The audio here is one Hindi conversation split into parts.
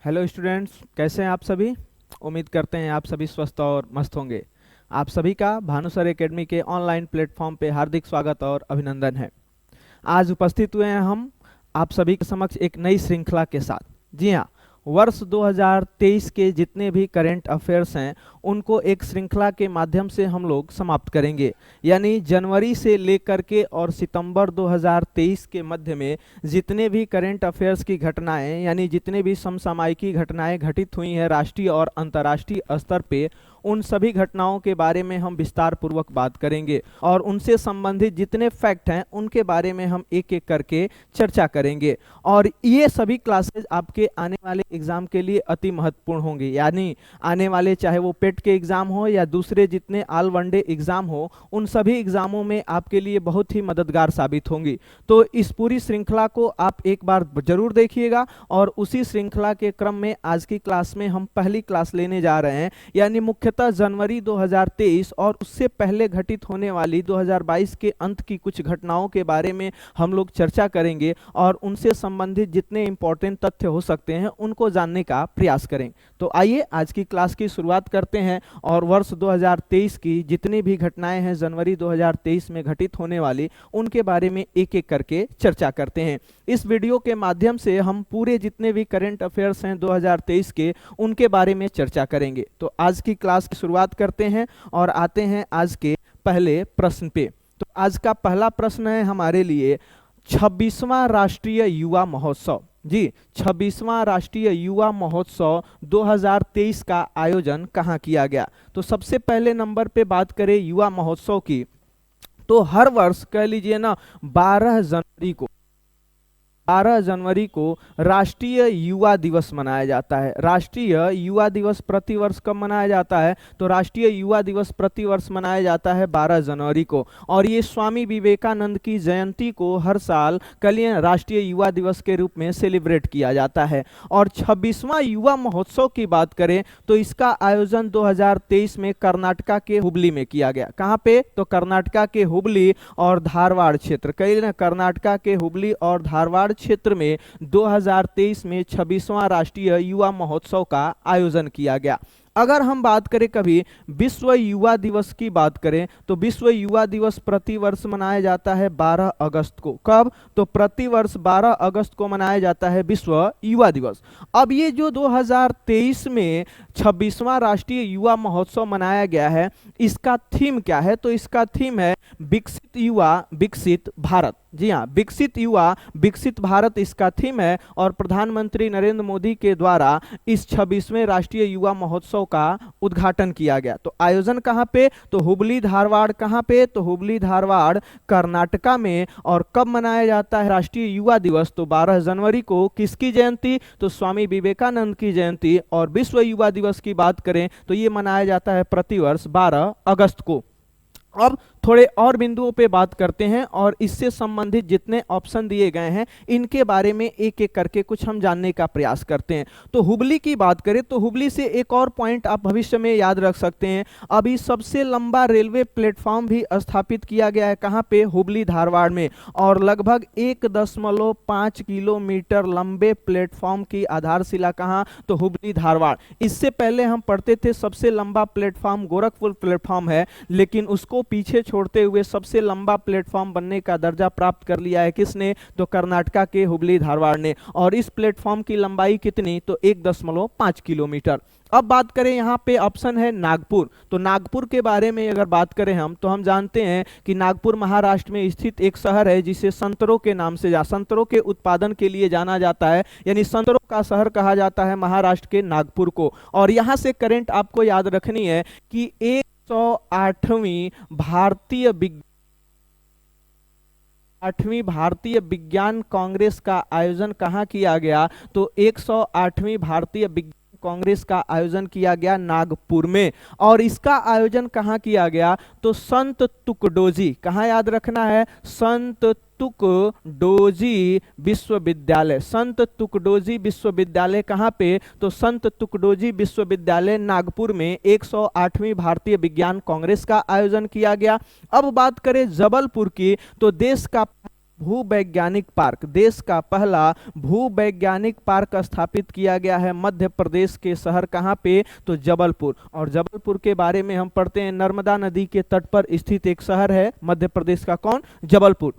हेलो स्टूडेंट्स, कैसे हैं आप सभी। उम्मीद करते हैं आप सभी स्वस्थ और मस्त होंगे। आप सभी का भानुसर एकेडमी के ऑनलाइन प्लेटफॉर्म पे हार्दिक स्वागत और अभिनंदन है। आज उपस्थित हुए हैं हम आप सभी के समक्ष एक नई श्रृंखला के साथ। जी हाँ, वर्ष 2023 के जितने भी करेंट अफेयर्स हैं उनको एक श्रृंखला के माध्यम से हम लोग समाप्त करेंगे। यानी जनवरी से लेकर के और सितंबर 2023 के मध्य में जितने भी करेंट अफेयर्स की घटनाएं यानी जितने भी समसामयिकी घटनाएं घटित हुई हैं राष्ट्रीय और अंतर्राष्ट्रीय स्तर पे, उन सभी घटनाओं के बारे में हम विस्तार पूर्वक बात करेंगे और उनसे संबंधित जितने फैक्ट हैं उनके बारे में हम एक एक करके चर्चा करेंगे। और ये सभी क्लासेस आपके आने वाले एग्जाम के लिए अति महत्वपूर्ण होंगे। यानी आने वाले चाहे वो पेट के एग्जाम हो या दूसरे जितने ऑल वनडे एग्जाम हो, उन सभी एग्जामों में आपके लिए बहुत ही मददगार साबित होंगी। तो इस पूरी श्रृंखला को आप एक बार जरूर देखिएगा। और उसी श्रृंखला के क्रम में आज की क्लास में हम पहली क्लास लेने जा रहे हैं, यानी मुख्यतः जनवरी 2023 और उससे पहले घटित होने वाली 2022 के अंत की कुछ घटनाओं के बारे में हम लोग चर्चा करेंगे और उनसे संबंधित जितने इंपॉर्टेंट तथ्य हो सकते हैं उनको जानने का प्रयास करें। तो आइए आज की क्लास की शुरुआत करते हैं और वर्ष 2023 की जितनी भी घटनाएं हैं जनवरी 2023 में घटित होने वाली, उनके बारे में एक एक करके चर्चा करते हैं। इस वीडियो के माध्यम से हम पूरे जितने भी करंट अफेयर्स हैं 2023 के, उनके बारे में चर्चा करेंगे। तो आज की क्लास की शुरुआत करते हैं और आते हैं आज के पहले प्रश्न पे। तो आज का पहला प्रश्न है हमारे लिए 26वां राष्ट्रीय युवा महोत्सव। जी, 26वां राष्ट्रीय युवा महोत्सव 2023 का आयोजन कहाँ किया गया। तो सबसे पहले नंबर पे बात करें युवा महोत्सव की, तो हर वर्ष कह लीजिए ना 12 जनवरी को राष्ट्रीय युवा दिवस मनाया जाता है। राष्ट्रीय युवा दिवस प्रतिवर्ष कब मनाया जाता है, तो राष्ट्रीय युवा दिवस प्रतिवर्ष मनाया जाता है 12 जनवरी को। और ये स्वामी विवेकानंद की जयंती को हर साल कलियन राष्ट्रीय युवा दिवस के रूप में सेलिब्रेट किया जाता है। और 26वां युवा महोत्सव की बात करें तो इसका आयोजन 2023 में कर्नाटका के हुबली में किया गया। कहाँ पे, तो कर्नाटका के हुबली और धारवाड़ क्षेत्र, कई कर्नाटका के हुबली और धारवाड़ क्षेत्र में 2023 में 26वां राष्ट्रीय युवा महोत्सव का आयोजन किया गया। अगर हम बात करें कभी विश्व युवा दिवस की बात करें तो विश्व युवा दिवस प्रतिवर्ष मनाया जाता है 12 अगस्त को। कब, तो प्रतिवर्ष 12 अगस्त को मनाया जाता है विश्व युवा दिवस। अब ये जो 2023 में 26वां राष्ट्रीय युवा महोत्सव मनाया गया है, इसका थीम क्या है, तो इसका थीम है विकसित युवा विकसित भारत। जी हाँ, विकसित युवा विकसित भारत इसका थीम है। और प्रधानमंत्री नरेंद्र मोदी के द्वारा इस 26वें राष्ट्रीय युवा महोत्सव का उद्घाटन किया गया। तो आयोजन कहाँ पे, तो हुबली धारवाड़। कहाँ पे, तो हुबली धारवाड़ कर्नाटका में। और कब मनाया जाता है राष्ट्रीय युवा दिवस, तो 12 जनवरी को। किसकी जयंती, तो स्वामी विवेकानंद की जयंती। और विश्व युवा दिवस की बात करें तो ये मनाया जाता है प्रतिवर्ष 12 अगस्त को। अब थोड़े और बिंदुओं पे बात करते हैं और इससे संबंधित जितने ऑप्शन दिए गए हैं इनके बारे में एक एक करके कुछ हम जानने का प्रयास करते हैं। तो हुबली की बात करें तो हुबली से एक और पॉइंट आप भविष्य में याद रख सकते हैं, अभी सबसे लंबा रेलवे प्लेटफॉर्म भी स्थापित किया गया है। कहाँ पे, हुबली धारवाड़ में। और लगभग 1.5 किलोमीटर लंबे प्लेटफॉर्म की आधारशिला कहाँ, तो हुबली धारवाड़। इससे पहले हम पढ़ते थे सबसे लंबा प्लेटफॉर्म गोरखपुर प्लेटफॉर्म है, लेकिन उसको पीछे छोड़ते हुए सबसे लंबा प्लेटफॉर्म बनने का दर्जा प्राप्त कर लिया है किसने, तो कर्नाटका के हुबली धारवाड़ ने। और इस प्लेटफॉर्म की लंबाई कितनी, तो 1.5 किलोमीटर। अब बात करें यहाँ पे ऑप्शन है नागपुर। तो नागपुर के बारे में अगर बात करें हम तो हम जानते हैं कि नागपुर महाराष्ट्र में स्थित एक शहर है जिसे संतरों के नाम से संतरों के उत्पादन के लिए जाना जाता है, यानी संतरों का शहर कहा जाता है महाराष्ट्र के नागपुर को। और यहाँ से करंट आपको याद रखनी है कि 108वीं भारतीय विज्ञान कांग्रेस का आयोजन कहाँ किया गया, तो 108वीं भारतीय विज्ञान कांग्रेस का आयोजन किया गया नागपुर में। और इसका आयोजन कहाँ किया गया, तो संत तुकडोजी, कहाँ याद रखना है, संत तुकडोजी विश्वविद्यालय। संत तुकडोजी विश्वविद्यालय कहाँ पे, तो संत तुकडोजी विश्वविद्यालय नागपुर में 108वीं भारतीय विज्ञान कांग्रेस का आयोजन किया गया। अब बात करें जबलपुर की, तो देश का भूवैज्ञानिक पार्क, देश का पहला भूवैज्ञानिक पार्क स्थापित किया गया है मध्य प्रदेश के शहर कहाँ पे, तो जबलपुर। और जबलपुर के बारे में हम पढ़ते हैं, नर्मदा नदी के तट पर स्थित एक शहर है मध्य प्रदेश का, कौन, जबलपुर।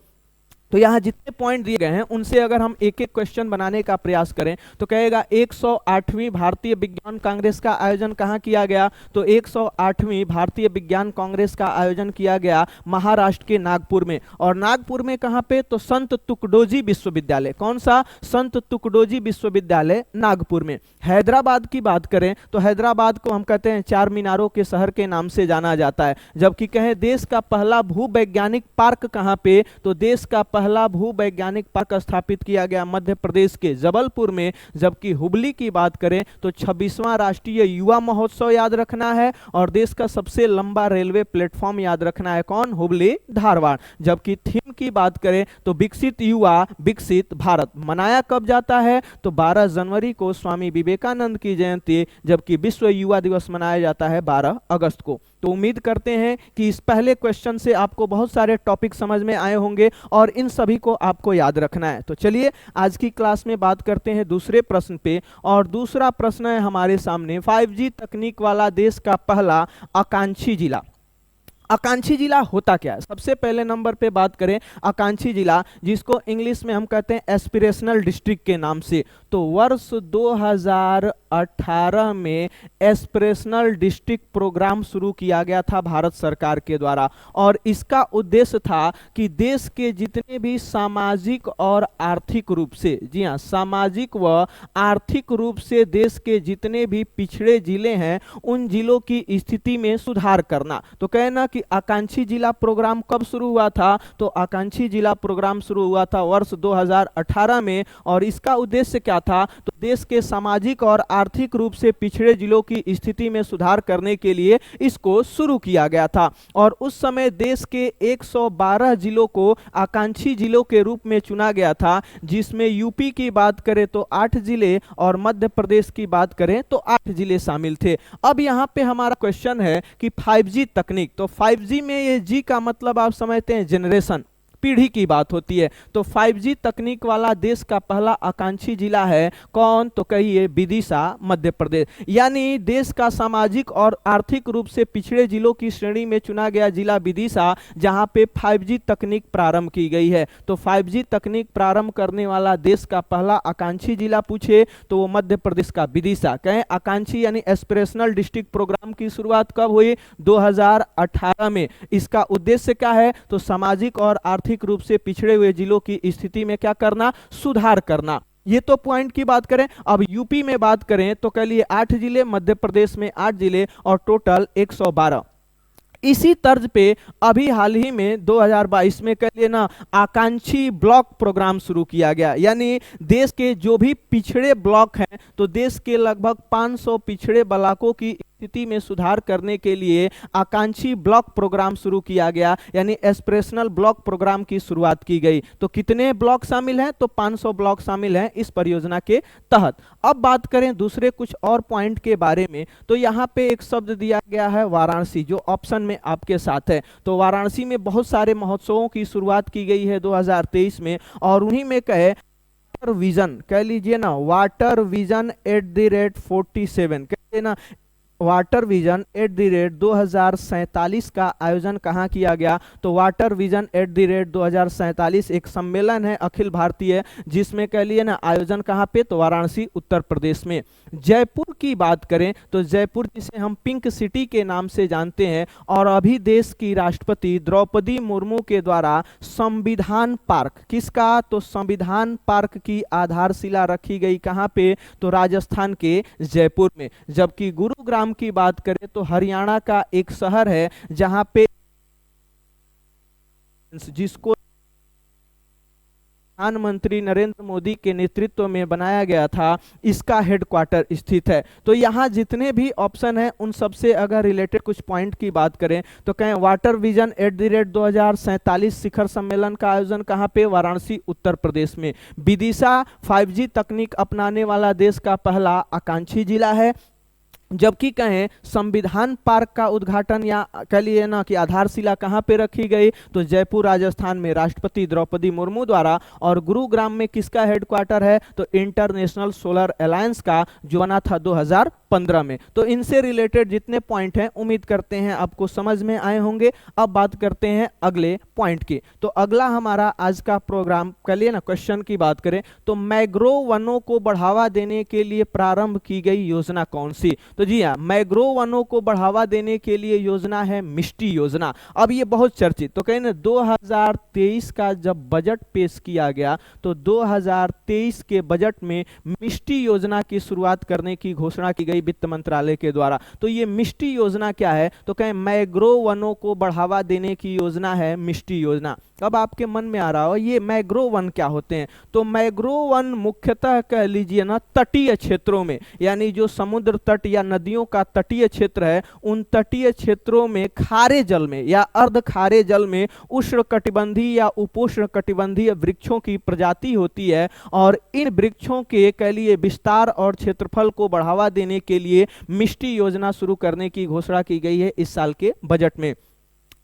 तो यहाँ जितने पॉइंट दिए गए हैं उनसे अगर हम एक एक क्वेश्चन बनाने का प्रयास करें तो कहेगा 108वीं भारतीय विज्ञान कांग्रेस का आयोजन कहाँ किया गया, तो 108वीं भारतीय विज्ञान कांग्रेस का आयोजन किया गया महाराष्ट्र के नागपुर में। और नागपुर में कहाँ पे, तो संत तुकडोजी विश्वविद्यालय, कौन सा, संत तुकडोजी विश्वविद्यालय नागपुर में। हैदराबाद की बात करें तो हैदराबाद को हम कहते हैं चार मीनारों के शहर के नाम से जाना जाता है। जबकि कहें देश का पहला भूवैज्ञानिक पार्क कहाँ पे, तो देश का पहला भूवैज्ञानिक पार्क स्थापित किया गया मध्य प्रदेश के जबलपुर में। जबकि हुबली की बात करें तो 26वां राष्ट्रीय युवा महोत्सव याद रखना है, और देश का सबसे लंबा रेलवे प्लेटफॉर्म याद रखना है, कौन, हुबली धारवाड़। जबकि थीम की बात करें तो विकसित युवा विकसित भारत मनाया कब जाता है, तो 12 जनवरी को स्वामी विवेकानंद की जयंती, जबकि विश्व युवा दिवस मनाया जाता है 12 अगस्त को। तो उम्मीद करते हैं कि इस पहले क्वेश्चन से आपको बहुत सारे टॉपिक समझ में आए होंगे और इन सभी को आपको याद रखना है। तो चलिए आज की क्लास में बात करते हैं दूसरे प्रश्न पे, और दूसरा प्रश्न है हमारे सामने, 5G तकनीक वाला देश का पहला आकांक्षी जिला। आकांक्षी जिला होता क्या है, सबसे पहले नंबर पे बात करें आकांक्षी जिला, जिसको इंग्लिश में हम कहते हैं एस्पिरेशनल डिस्ट्रिक्ट के नाम से। तो वर्ष 2018 में एस्पिरेशनल डिस्ट्रिक्ट प्रोग्राम शुरू किया गया था भारत सरकार के द्वारा, और इसका उद्देश्य था कि देश के जितने भी सामाजिक और आर्थिक रूप से, जी हाँ, सामाजिक व आर्थिक रूप से देश के जितने भी पिछड़े जिले हैं उन जिलों की स्थिति में सुधार करना। तो कहना कि आकांक्षी जिला प्रोग्राम कब शुरू हुआ था, तो आकांक्षी जिला प्रोग्राम शुरू हुआ था वर्ष 2018 में, और इसका उद्देश्य क्या था, तो देश के सामाजिक और आर्थिक रूप से पिछड़े जिलों की स्थिति में सुधार करने के लिए इसको शुरू किया गया था। और उस समय देश के 112 जिलों को आकांक्षी जिलों के रूप में चुना गया था, जिसमें यूपी की बात करें तो 8 जिले और मध्य प्रदेश की बात करें तो 8 जिले शामिल थे। अब यहाँ पे हमारा क्वेश्चन है कि 5G तकनीक, तो 5G में ये जी का मतलब आप समझते हैं जनरेशन, पीढ़ी की बात होती है। तो 5G तकनीक वाला देश का पहला आकांक्षी जिला है कौन, तो कहिए विदिशा मध्य प्रदेश। यानी देश का सामाजिक और आर्थिक रूप से पिछड़े जिलों की श्रेणी में चुना गया जिला विदिशा, जहां पे 5G तकनीक प्रारंभ की गई है। तो 5G तकनीक प्रारंभ करने वाला देश का पहला आकांक्षी जिला पूछे तो वो मध्य प्रदेश का विदिशा। कहें आकांक्षी यानी एस्पिरेशनल डिस्ट्रिक्ट प्रोग्राम की शुरुआत कब हुई, 2018 में। इसका उद्देश्य क्या है, तो सामाजिक और आर्थिक रूप से पिछड़े हुए जिलों की स्थिति में क्या करना, सुधार करना। ये तो पॉइंट की बात करें। अब यूपी में बात करें तो कह लिए 8 जिले, मध्य प्रदेश में 8 जिले और टोटल 112। इसी तर्ज पे अभी हाल ही में 2022 में कह लिए ना आकांक्षी ब्लॉक प्रोग्राम शुरू किया गया। यानी देश के जो भी पिछड़े ब्लॉक हैं, तो देश के लगभग 500 पिछड़े ब्लॉकों की स्थिति में सुधार करने के लिए आकांक्षी ब्लॉक प्रोग्राम शुरू किया गया, यानी एस्पिरेशनल ब्लॉक प्रोग्राम की शुरुआत की गई। तो कितने ब्लॉक शामिल हैं, तो 500 ब्लॉक शामिल हैं इस परियोजना के तहत। अब बात करें दूसरे कुछ और पॉइंट के बारे में, तो यहाँ पे एक शब्द दिया गया है वाराणसी, जो ऑप्शन में आपके साथ है। तो वाराणसी में बहुत सारे महोत्सवों की शुरुआत की गई है 2023 में, और उन्हीं में कहे वाटर विजन, कह लीजिए ना वाटर विजन @47, कहते ना वाटर विजन @2047 का आयोजन कहाँ किया गया, तो वाटर विजन @2047 एक सम्मेलन है अखिल भारतीय, जिसमें कह लिए ना आयोजन कहाँ पे, तो वाराणसी उत्तर प्रदेश में। जयपुर की बात करें तो जयपुर जिसे हम पिंक सिटी के नाम से जानते हैं, और अभी देश की राष्ट्रपति द्रौपदी मुर्मू के द्वारा संविधान पार्क, किसका, तो संविधान पार्क की आधारशिला रखी गई कहाँ पे, तो राजस्थान के जयपुर में। जबकि गुरुग्राम की बात करें तो हरियाणा का एक शहर है जहां पे जिसको प्रधानमंत्री नरेंद्र मोदी के नेतृत्व में बनाया गया था, इसका हेडक्वार्टर स्थित है। तो यहाँ जितने भी ऑप्शन हैं उन सबसे अगर रिलेटेड कुछ पॉइंट की बात करें तो कहें वाटर विजन @2047 शिखर सम्मेलन का आयोजन कहाँ पे, वाराणसी उत्तर प्रदेश में। विदिशा 5G तकनीक अपनाने वाला देश का पहला आकांक्षी जिला है। जबकि कहें संविधान पार्क का उद्घाटन या कह लिए ना कि आधारशिला कहाँ पे रखी गई, तो जयपुर राजस्थान में राष्ट्रपति द्रौपदी मुर्मू द्वारा। और गुरुग्राम में किसका हेडक्वार्टर है, तो इंटरनेशनल सोलर अलायंस का, जो बना था 2015 में। तो इनसे रिलेटेड जितने पॉइंट हैं उम्मीद करते हैं आपको समझ में आए होंगे। अब बात करते हैं अगले पॉइंट की। तो अगला हमारा आज का प्रोग्राम कह लिए ना क्वेश्चन की बात करें तो मैंग्रोव वनों को बढ़ावा देने के लिए प्रारंभ की गई योजना कौन सी। तो जी हाँ, मैंग्रोव वनों को बढ़ावा देने के लिए योजना है मिष्टी योजना। अब ये बहुत चर्चित, तो कहें ना 2023 का जब बजट पेश किया गया तो 2023 के बजट में मिष्टी योजना की शुरुआत करने की घोषणा की गई वित्त मंत्रालय के द्वारा। तो ये मिष्टी योजना क्या है, तो कहें मैंग्रोव वनों को बढ़ावा देने की योजना है मिष्टी योजना। अब आपके मन में आ रहा हो ये मैंग्रोव वन क्या होते हैं, तो मैंग्रोव वन मुख्यतः कह लीजिए ना तटीय क्षेत्रों में, यानी जो समुद्र तट या नदियों का तटीय क्षेत्र है उन तटीय क्षेत्रों में खारे जल में या अर्ध खारे जल में उष्णकटिबंधीय या उपोष्णकटिबंधीय वृक्षों की प्रजाति होती है। और इन वृक्षों के कह लिए विस्तार और क्षेत्रफल को बढ़ावा देने के लिए मिष्टी योजना शुरू करने की घोषणा की गई है इस साल के बजट में।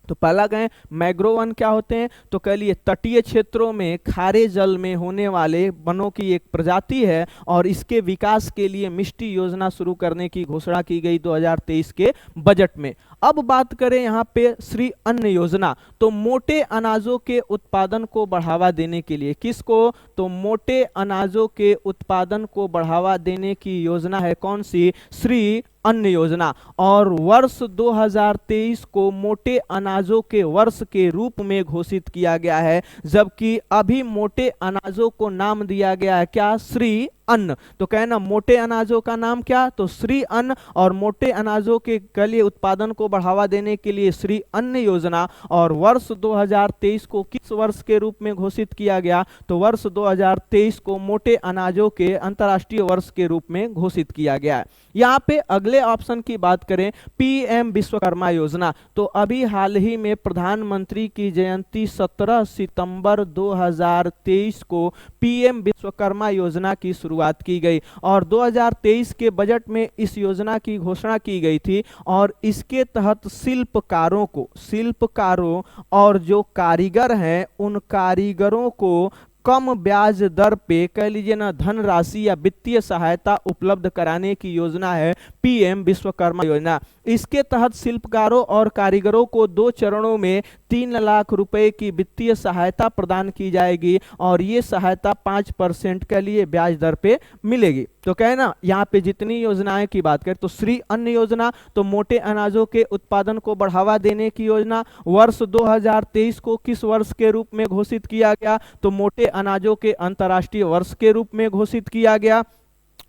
तो पहला कहें मैंग्रोव वन क्या होते हैं, तो कह लिए तटीय क्षेत्रों में खारे जल में होने वाले वनों की एक प्रजाति है और इसके विकास के लिए मिष्टी योजना शुरू करने की घोषणा की गई 2023 के बजट में। अब बात करें यहाँ पे श्री अन्न योजना, तो मोटे अनाजों के उत्पादन को बढ़ावा देने के लिए, किसको, तो मोटे अनाजों के उत्पादन को बढ़ावा देने की योजना है कौन सी, श्री अन्न योजना। और वर्ष 2023 को मोटे अनाजों के वर्ष के रूप में घोषित किया गया है, जबकि अभी मोटे अनाजों को नाम दिया गया है क्या, श्री अन्न। तो कहना मोटे अनाजों का नाम क्या, तो श्री अन्न। और मोटे अनाजों के लिए उत्पादन को बढ़ावा देने के लिए श्री अन्न योजना। और वर्ष 2023 को किस वर्ष के रूप में घोषित किया गया, तो वर्ष 2023 को मोटे अनाजों के अंतर्राष्ट्रीय वर्ष के रूप में घोषित किया गया है। यहाँ पे अगले ऑप्शन की बात करें पीएम विश्वकर्मा योजना, तो अभी हाल ही में प्रधानमंत्री की जयंती 17 सितंबर 2023 को पीएम विश्वकर्मा योजना की शुरुआत की गई और 2023 के बजट में इस योजना की घोषणा की गई थी। और इसके तहत शिल्पकारों और जो कारीगर हैं उन कारीगरों को कम ब्याज दर पे कह लीजिए ना धनराशि या वित्तीय सहायता उपलब्ध कराने की योजना है पीएम विश्वकर्मा योजना। इसके तहत शिल्पकारों और कारीगरों को 2 चरणों में 3 लाख रुपए की वित्तीय सहायता प्रदान की जाएगी और ये सहायता 5% के लिए ब्याज दर पे मिलेगी। तो कहना यहाँ पे जितनी योजनाएं की बात करें तो श्री अन्न योजना, तो मोटे अनाजों के उत्पादन को बढ़ावा देने की योजना, वर्ष 2023 को किस वर्ष के रूप में घोषित किया गया, तो मोटे अनाजों के अंतर्राष्ट्रीय वर्ष के रूप में घोषित किया गया।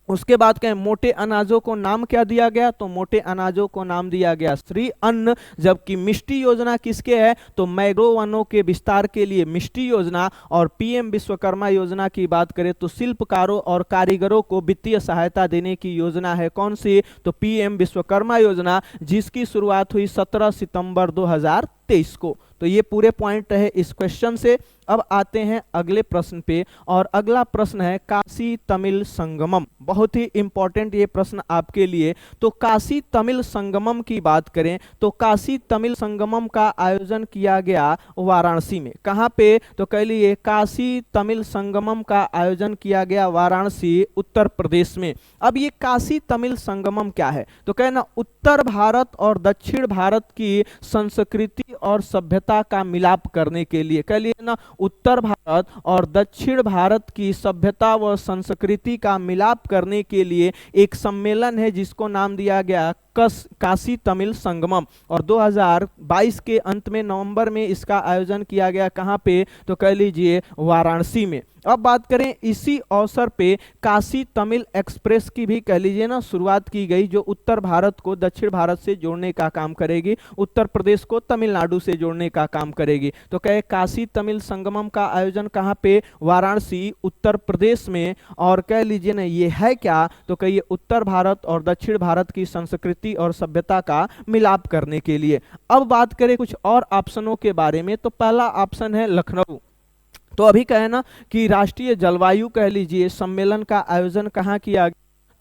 उसके बाद कहें मोटे अनाजों को नाम क्या दिया गया, तो मोटे अनाजों को नाम दिया गया श्री अन्न। जबकि मिष्टी योजना किसके है, तो मैंग्रोव वनों के विस्तार के लिए मिष्टी योजना। और पीएम विश्वकर्मा योजना की बात करें तो शिल्पकारों और कारीगरों को वित्तीय सहायता देने की योजना है कौन सी, तो पीएम विश्वकर्मा योजना, जिसकी शुरुआत हुई 17 सितंबर 2023 को। तो ये पूरे पॉइंट है इस क्वेश्चन से। अब आते हैं अगले प्रश्न पे और अगला प्रश्न है काशी तमिल संगमम। बहुत ही इंपॉर्टेंट ये प्रश्न आपके लिए। तो काशी तमिल संगमम की बात करें तो काशी तमिल संगमम का आयोजन किया गया वाराणसी में। कहाँ पे, तो कह लीजिए काशी तमिल संगमम का आयोजन किया गया वाराणसी उत्तर प्रदेश में। अब ये काशी तमिल संगमम क्या है, तो कहना उत्तर भारत और दक्षिण भारत की संस्कृति और सभ्यता का मिलाप करने के लिए, कह लिए ना उत्तर भारत और दक्षिण भारत की सभ्यता व संस्कृति का मिलाप करने के लिए एक सम्मेलन है जिसको नाम दिया गया काशी तमिल संगमम। और 2022 के अंत में नवंबर में इसका आयोजन किया गया कहाँ पे, तो कह लीजिए वाराणसी में। अब बात करें इसी अवसर पे काशी तमिल एक्सप्रेस की भी कह लीजिए ना शुरुआत की गई, जो उत्तर भारत को दक्षिण भारत से जोड़ने का काम करेगी, उत्तर प्रदेश को तमिलनाडु से जोड़ने का काम करेगी। तो कहे काशी तमिल संगमम का आयोजन कहाँ पे, वाराणसी उत्तर प्रदेश में। और कह लीजिए ना ये है क्या, तो कहिए उत्तर भारत और दक्षिण भारत की संस्कृति और सभ्यता का मिलाप करने के लिए। अब बात करें कुछ और ऑप्शनों के बारे में, तो पहला ऑप्शन है लखनऊ। तो अभी कहे ना कि राष्ट्रीय जलवायु कह लीजिए सम्मेलन का आयोजन कहाँ किया,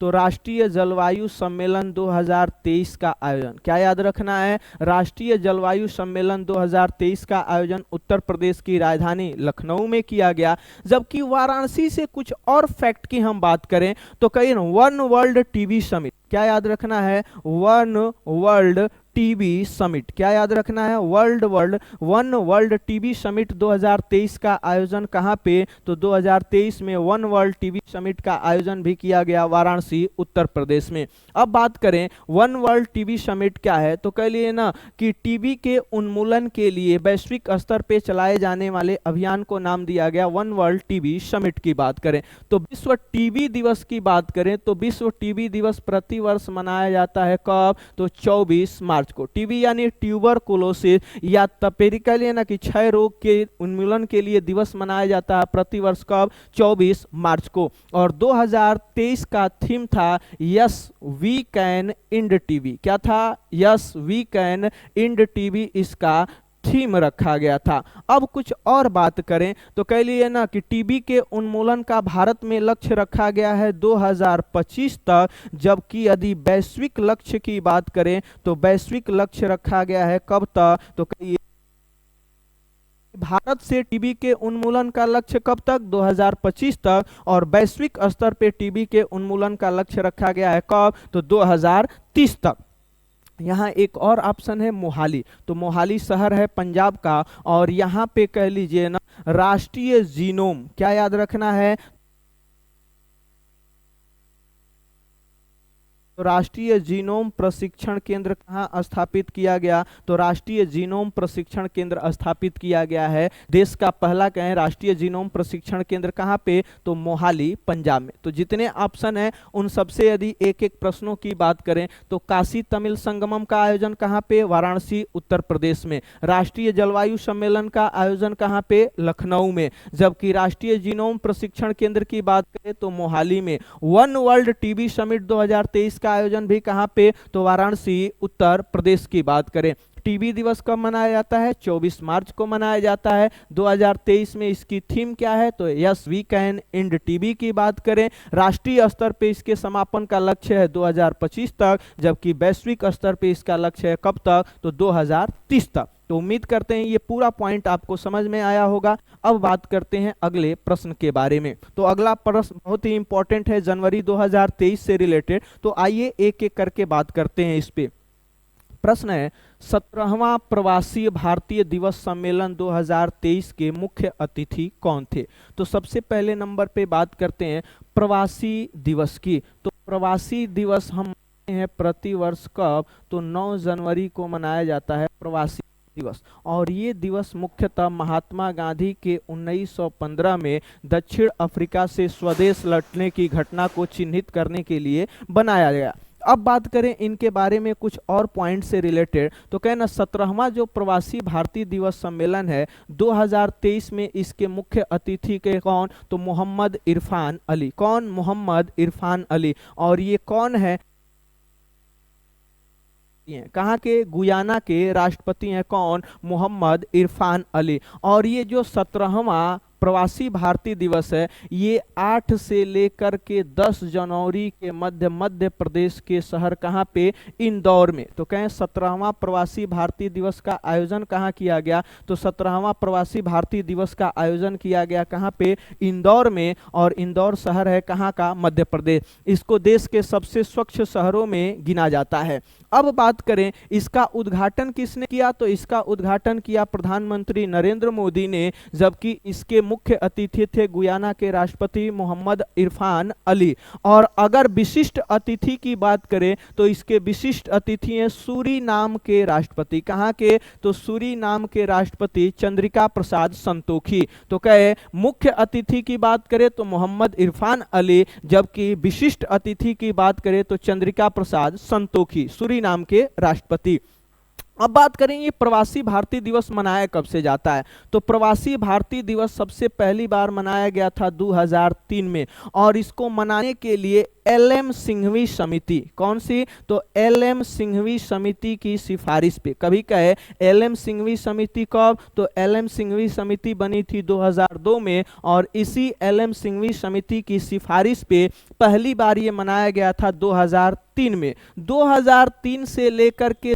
तो राष्ट्रीय जलवायु सम्मेलन 2023 का आयोजन, क्या याद रखना है, राष्ट्रीय जलवायु सम्मेलन 2023 का आयोजन उत्तर प्रदेश की राजधानी लखनऊ में किया गया। जबकि वाराणसी से कुछ और फैक्ट की हम बात करें तो कहीं वन वर्ल्ड टीबी समिट, क्या याद रखना है, वन वर्ल्ड टीबी समिट, क्या याद रखना है, वन वर्ल्ड टीबी समिट 2023 का आयोजन कहां पे, तो 2023 में वन वर्ल्ड टीबी समिट का आयोजन भी किया गया वाराणसी उत्तर प्रदेश में। अब बात करें वन वर्ल्ड टीबी समिट क्या है, तो कह लिए ना कि टीबी के उन्मूलन के लिए वैश्विक स्तर पे चलाए जाने वाले अभियान को नाम दिया गया वन वर्ल्ड टीबी समिट। की बात करें तो विश्व टीबी दिवस की बात करें तो विश्व टीबी दिवस प्रति वर्ष मनाया जाता है कब, तो 24 मार्च को। टीबी यानी ट्यूबरकुलोसिस या तपेरिकल ना कि क्षय रोग के उन्मूलन के लिए दिवस मनाया जाता है प्रति वर्ष कब, 24 मार्च को। और 2023 का थीम था yes we can end TB, क्या था, yes we can end TB इसका थीम रखा गया था। अब कुछ और बात करें तो कह लिए ना कि टीबी के उन्मूलन का भारत में लक्ष्य रखा गया है 2025 तक, जबकि यदि वैश्विक लक्ष्य की बात करें तो वैश्विक लक्ष्य रखा गया है कब तक, तो कहिए भारत से टीबी के उन्मूलन का लक्ष्य कब तक, 2025 तक, और वैश्विक स्तर पे टीबी के उन्मूलन का लक्ष्य रखा गया है कब, तो 2030 तक। यहाँ एक और ऑप्शन है मोहाली, तो मोहाली शहर है पंजाब का, और यहाँ पे कह लीजिए ना राष्ट्रीय जीनोम, क्या याद रखना है, तो राष्ट्रीय जीनोम प्रशिक्षण केंद्र कहाँ स्थापित किया गया, तो राष्ट्रीय जीनोम प्रशिक्षण केंद्र स्थापित किया गया है। देश का पहला कहें राष्ट्रीय जीनोम प्रशिक्षण केंद्र कहाँ पे, तो मोहाली पंजाब में। तो जितने ऑप्शन हैं उन सबसे यदि एक एक प्रश्नों की बात करें तो काशी तमिल संगमम का आयोजन कहाँ पे, वाराणसी उत्तर प्रदेश में। राष्ट्रीय जलवायु सम्मेलन का आयोजन कहाँ पे, लखनऊ में। जबकि राष्ट्रीय जीनोम प्रशिक्षण केंद्र की बात करें तो मोहाली में। वन वर्ल्ड टीबी समिट 2023 का आयोजन भी कहां पे, तो वाराणसी उत्तर प्रदेश की बात करें। टीबी दिवस कब मनाया जाता है, 24 मार्च को मनाया जाता है 2023 में। इसकी थीम क्या है, तो yes we can end TB की बात करें। राष्ट्रीय स्तर पे इसके समापन का लक्ष्य है 2025 तक, जबकि वैश्विक स्तर पे इसका लक्ष्य है कब तक, तो 2030 तक। तो उम्मीद करते हैं ये पूरा पॉइंट आपको समझ में आया होगा। अब बात करते हैं अगले प्रश्न के बारे में। तो अगला प्रश्न बहुत ही इंपॉर्टेंट है, जनवरी 2023 से रिलेटेड। तो आइए एक एक करके बात करते हैं इस पे। प्रश्न है 17वां प्रवासी भारतीय दिवस सम्मेलन 2023 के मुख्य अतिथि कौन थे। तो सबसे पहले नंबर पे बात करते हैं प्रवासी दिवस की। तो प्रवासी दिवस हम मनाते हैं प्रति वर्ष कब, तो 9 जनवरी को मनाया जाता है प्रवासी दिवस। और ये दिवस मुख्यतः महात्मा गांधी के 1915 में दक्षिण अफ्रीका से स्वदेश लौटने की घटना को चिन्हित करने के लिए बनाया गया। अब बात करें इनके बारे में कुछ और पॉइंट से रिलेटेड, तो कहना 17वां जो प्रवासी भारतीय दिवस सम्मेलन है 2023 में इसके मुख्य अतिथि के कौन, तो मोहम्मद इरफान अली। कौन, मोहम्मद इरफान अली। और ये कौन है, कहाँ के, गुयाना के राष्ट्रपति हैं कौन, मोहम्मद इरफान अली। और ये जो 17वां प्रवासी भारतीय दिवस है ये 8 से लेकर के 10 जनवरी के मध्य प्रदेश के शहर कहाँ पे, इंदौर में। तो कहें 17वां प्रवासी भारतीय दिवस का आयोजन कहाँ किया गया, तो 17वां प्रवासी भारतीय दिवस का आयोजन किया गया कहाँ पे, इंदौर में। और इंदौर शहर है कहाँ का, मध्य प्रदेश। इसको देश के सबसे स्वच्छ शहरों में गिना जाता है। अब बात करें इसका उद्घाटन किसने किया, तो इसका उद्घाटन किया प्रधानमंत्री नरेंद्र मोदी ने, जबकि इसके मुख्य अतिथि थे गुयाना के राष्ट्रपति मोहम्मद इरफान अली। और अगर विशिष्ट अतिथि की बात करें तो इसके विशिष्ट अतिथि हैं सूरीनाम के राष्ट्रपति। कहाँ के, तो सूरीनाम के राष्ट्रपति चंद्रिका प्रसाद संतोखी। तो कहे मुख्य अतिथि की बात करें तो मोहम्मद इरफान अली, जबकि विशिष्ट अतिथि की बात करें तो चंद्रिका प्रसाद संतोखी, सूरीनाम के राष्ट्रपति। अब बात करेंगे प्रवासी भारतीय दिवस मनाया कब से जाता है। तो प्रवासी भारतीय दिवस सबसे पहली बार मनाया गया था 2003 में, और इसको मनाने के लिए एल.एम. सिंघवी समिति, कौन सी, तो एल.एम. सिंघवी समिति की सिफारिश पे, कभी कहे एल.एम. सिंघवी समिति कब, तो एल.एम. सिंघवी समिति बनी थी 2002 में, और इसी एल.एम. सिंघवी समिति की सिफारिश पे पहली बार ये मनाया गया था 2003 में। 2003 से लेकर के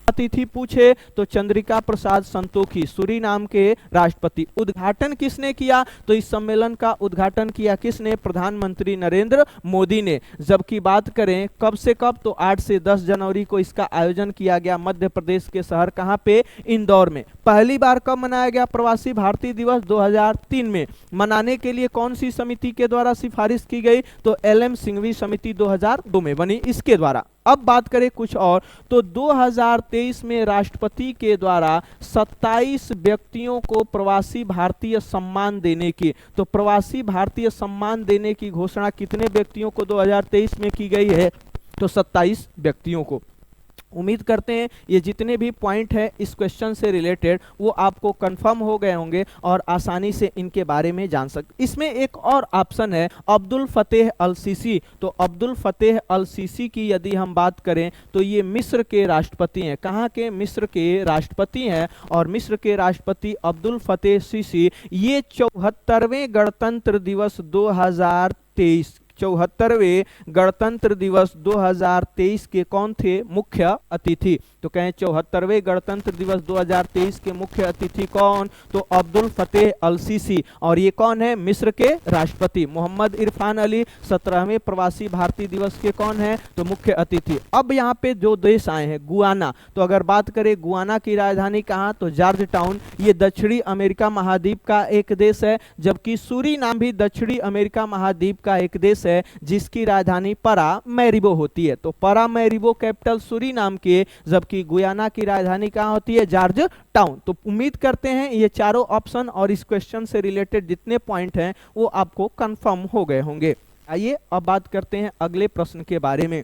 अतिथि पूछे तो चंद्रिका प्रसाद संतोखी, सूरीनाम के राष्ट्रपति। उद्घाटन किसने किया, तो इस सम्मेलन का उद्घाटन किया किसने, प्रधानमंत्री नरेंद्र मोदी ने। जबकि बात करें कब से कब, तो 8 से 10 जनवरी को इसका आयोजन किया गया मध्य प्रदेश के शहर कहां पे, इंदौर में। पहली बार कब मनाया गया प्रवासी भारतीय दिवस, 2003 में। मनाने के लिए कौन सी समिति के द्वारा सिफारिश की गई, तो एल.एम. सिंघवी समिति 2002 में बनी, इसके द्वारा। अब बात करें कुछ और, तो 2023 में राष्ट्रपति के द्वारा 27 व्यक्तियों को प्रवासी भारतीय सम्मान देने की, तो प्रवासी भारतीय सम्मान देने की घोषणा कितने व्यक्तियों को 2023 में की गई है, तो 27 व्यक्तियों को। उम्मीद करते हैं ये जितने भी पॉइंट है इस क्वेश्चन से रिलेटेड वो आपको कंफर्म हो गए होंगे और आसानी से इनके बारे में जान सकते। इसमें एक और ऑप्शन है अब्दुल फतेह अल सीसी। तो अब्दुल फतेह अल सीसी की यदि हम बात करें तो ये मिस्र के राष्ट्रपति हैं। कहाँ के, मिस्र के राष्ट्रपति हैं। और मिस्र के राष्ट्रपति अब्दुल फतेह सीसी ये 74वें गणतंत्र दिवस 2023, 74वें गणतंत्र दिवस 2023 के कौन थे, मुख्य अतिथि। तो कहें 74वें गणतंत्र दिवस 2023 के मुख्य अतिथि कौन, तो अब्दुल फतेह अल सीसी। और ये कौन है, मिस्र के राष्ट्रपति। मोहम्मद इरफान अली 17वें प्रवासी भारतीय दिवस के कौन है, तो मुख्य अतिथि। अब यहाँ पे जो देश आए हैं, गुआना। तो अगर बात करें गुआना की राजधानी कहाँ, तो जॉर्ज टाउन। ये दक्षिणी अमेरिका महाद्वीप का एक देश है। जबकि सूरीनाम भी दक्षिणी अमेरिका महाद्वीप का एक देश है जिसकी राजधानी परामैरिबो होती है। तो परामैरिबो कैपिटल सूरीनाम की, जबकि गुयाना की राजधानी कहां होती है, जॉर्ज टाउन। तो उम्मीद करते हैं ये चारों ऑप्शन और इस क्वेश्चन से रिलेटेड जितने पॉइंट हैं वो आपको कंफर्म हो गए होंगे। आइए अब बात करते हैं अगले प्रश्न के बारे में।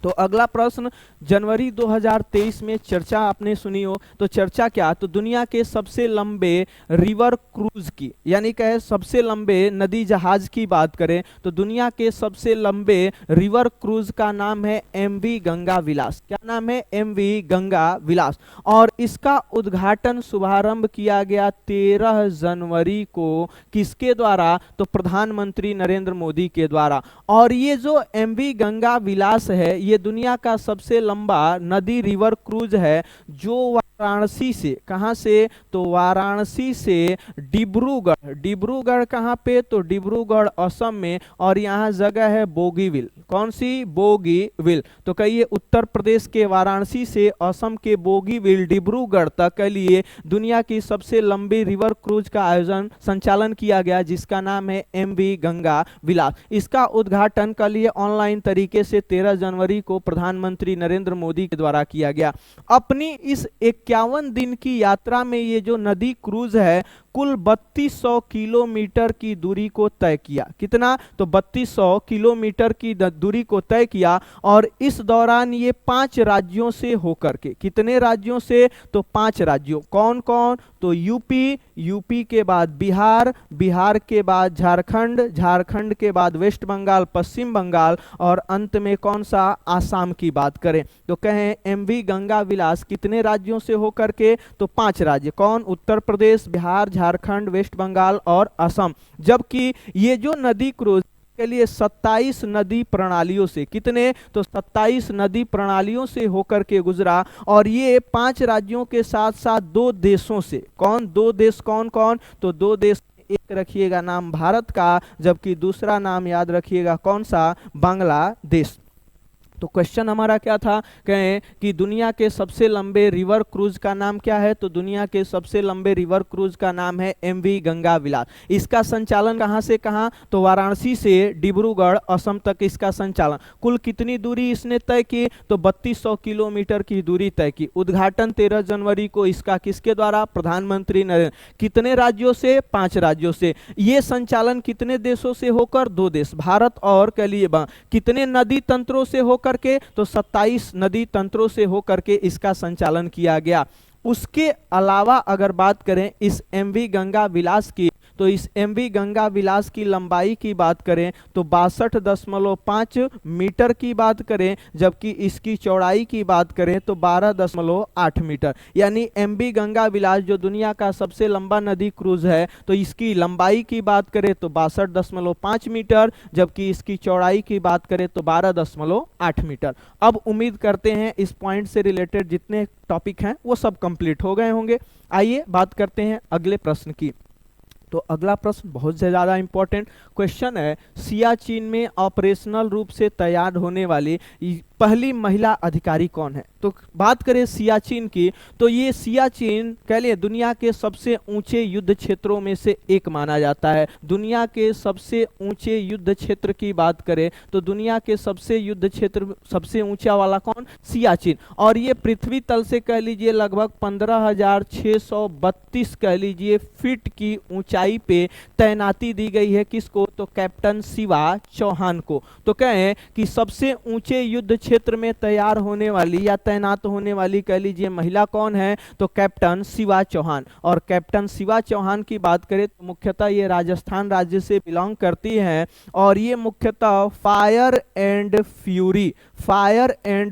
तो अगला प्रश्न, जनवरी 2023 में चर्चा आपने सुनी हो, तो चर्चा क्या, तो दुनिया के सबसे लंबे रिवर क्रूज की, यानी कहे सबसे लंबे नदी जहाज की बात करें तो दुनिया के सबसे लंबे रिवर क्रूज का नाम है एमवी गंगा विलास। क्या नाम है, एमवी गंगा विलास। और इसका उद्घाटन शुभारंभ किया गया 13 जनवरी को, किसके द्वारा, तो प्रधानमंत्री नरेंद्र मोदी के द्वारा। और ये जो एमवी गंगा विलास है ये दुनिया का सबसे लंबा नदी रिवर क्रूज है जो वाराणसी से, कहां से, तो वाराणसी से डिब्रूगढ़। डिब्रूगढ़ कहां पे, तो डिब्रूगढ़ असम में। और यहां जगह है बोगीविल। कौन सी, बोगीविल। तो कहिए उत्तर प्रदेश के वाराणसी से असम के बोगीविल डिब्रूगढ़ तक के लिए दुनिया की सबसे लंबी रिवर क्रूज का आयोजन संचालन किया गया जिसका नाम है एमवी गंगा विलास। इसका उद्घाटन कल लिए ऑनलाइन तरीके से 13 जनवरी को प्रधानमंत्री नरेंद्र मोदी के द्वारा किया गया। अपनी इस 51 दिन की यात्रा में ये जो नदी क्रूज है कुल 3200 किलोमीटर की दूरी को तय किया। कितना, तो 3200 किलोमीटर की दूरी को तय किया। और इस दौरान ये 5 राज्यों से होकर के, कितने राज्यों से, तो 5 राज्यों। कौन कौन, तो यूपी, यूपी के बाद बिहार, बिहार के बाद झारखंड, झारखंड के बाद वेस्ट बंगाल, पश्चिम बंगाल, और अंत में कौन सा, आसाम की बात करें तो कहें एमवी गंगा विलास कितने राज्यों से होकर के, तो 5 राज्य। कौन, उत्तर प्रदेश, बिहार, झारखंड, वेस्ट बंगाल और असम। जबकि ये जो नदी क्रूज के लिए 27 नदी प्रणालियों से, कितने, तो 27 नदी प्रणालियों से होकर के गुजरा। और ये 5 राज्यों के साथ साथ 2 देशों से, कौन, 2 देश कौन कौन, तो 2 देश, एक रखिएगा नाम भारत का, जबकि दूसरा नाम याद रखिएगा कौन सा, बांग्लादेश। तो क्वेश्चन हमारा क्या था, कहें कि दुनिया के सबसे लंबे रिवर क्रूज का नाम क्या है, तो दुनिया के सबसे लंबे रिवर क्रूज का नाम है एमवी गंगा विलास। इसका संचालन कहां से कहां, तो वाराणसी से डिब्रूगढ़ असम तक इसका संचालन। कुल कितनी दूरी इसने तय की, तो 3200 किलोमीटर की दूरी तय की। उद्घाटन 13 जनवरी को इसका किसके द्वारा, प्रधानमंत्री नरेंद्र। कितने राज्यों से, 5 राज्यों से। ये संचालन कितने देशों से होकर, 2 देश, भारत और कह लीजिए कितने नदी तंत्रों से होकर के, तो 27 नदी तंत्रों से होकर के इसका संचालन किया गया। उसके अलावा अगर बात करें इस एमवी गंगा विलास की, तो इस एमवी गंगा विलास की लंबाई की बात करें तो 62.5 मीटर की बात करें, जबकि इसकी चौड़ाई की बात करें तो 12.8 मीटर। यानी एमवी गंगा विलास जो दुनिया का सबसे लंबा नदी क्रूज है, तो इसकी लंबाई की बात करें तो 62.5 मीटर, जबकि इसकी चौड़ाई की बात करें तो 12.8 मीटर। अब उम्मीद करते हैं इस पॉइंट से रिलेटेड जितने टॉपिक हैं वो सब कंप्लीट हो गए होंगे। आइए बात करते हैं अगले प्रश्न की। तो अगला प्रश्न बहुत से ज़्यादा इंपॉर्टेंट क्वेश्चन है, सियाचिन में ऑपरेशनल रूप से तैयार होने वाली पहली महिला अधिकारी कौन है। तो बात करें सियाचिन की, तो ये सियाचिन कह लिए दुनिया के सबसे ऊंचे युद्ध क्षेत्रों में से एक माना जाता है। दुनिया के सबसे ऊंचे युद्ध क्षेत्र की बात करें तो दुनिया के सबसे युद्ध क्षेत्र सबसे ऊंचा वाला कौन, सियाचिन। और ये पृथ्वी तल से कह लीजिए लगभग 15,632 कह लीजिए फीट की ऊंचाई पे तैनाती दी गई है। किसको, तो कैप्टन शिवा चौहान को। तो कहें कि सबसे ऊंचे युद्ध क्षेत्र में तैयार होने वाली या तैनात होने वाली कह लीजिए महिला कौन है, तो कैप्टन शिवा चौहान। और कैप्टन शिवा चौहान की बात करें तो मुख्यतः ये राजस्थान राज्य से बिलोंग करती हैं और ये मुख्यतः फायर एंड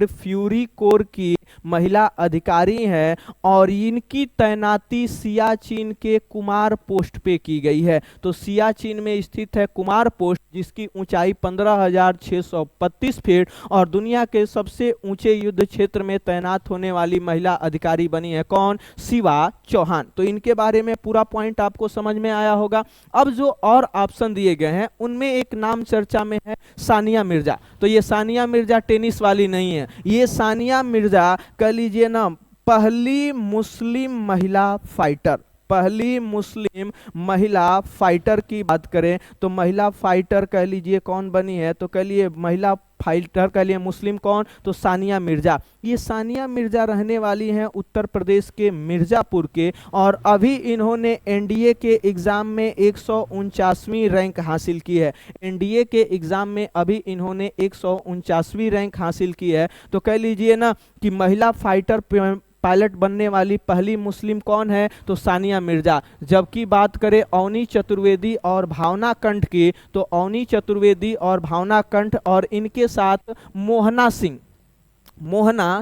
फ्यूरी कोर की महिला अधिकारी है और इनकी तैनाती सियाचिन के कुमार पोस्ट पे की गई है। तो सियाचिन में स्थित है कुमार पोस्ट जिसकी ऊंचाई 15,632 फीट और दुनिया के सबसे ऊंचे युद्ध क्षेत्र में तैनात होने वाली महिला अधिकारी बनी है कौन, शिवा चौहान। तो इनके बारे में पूरा पॉइंट आपको समझ में आया होगा। अब जो और ऑप्शन दिए गए हैं उनमें एक नाम चर्चा में है, सानिया मिर्जा। तो ये सानिया मिर्जा टेनिस वाली नहीं है, ये सानिया मिर्जा कह लीजिए ना पहली मुस्लिम महिला फाइटर की बात करें तो महिला फाइटर कह लीजिए कौन बनी है, तो कह लिए महिला फाइटर कह लिए मुस्लिम कौन, तो सानिया मिर्जा। ये सानिया मिर्जा रहने वाली हैं उत्तर प्रदेश के मिर्जापुर के और अभी इन्होंने एनडीए के एग्जाम में 149वीं रैंक हासिल की है। एनडीए के एग्जाम में अभी इन्होंने 149वीं रैंक हासिल की है। तो कह लीजिए ना कि महिला फाइटर पायलट बनने वाली पहली मुस्लिम कौन है, तो सानिया मिर्जा। जबकि बात करें अवनी चतुर्वेदी और भावना कंठ की, तो अवनी चतुर्वेदी और भावना कंठ और इनके साथ मोहना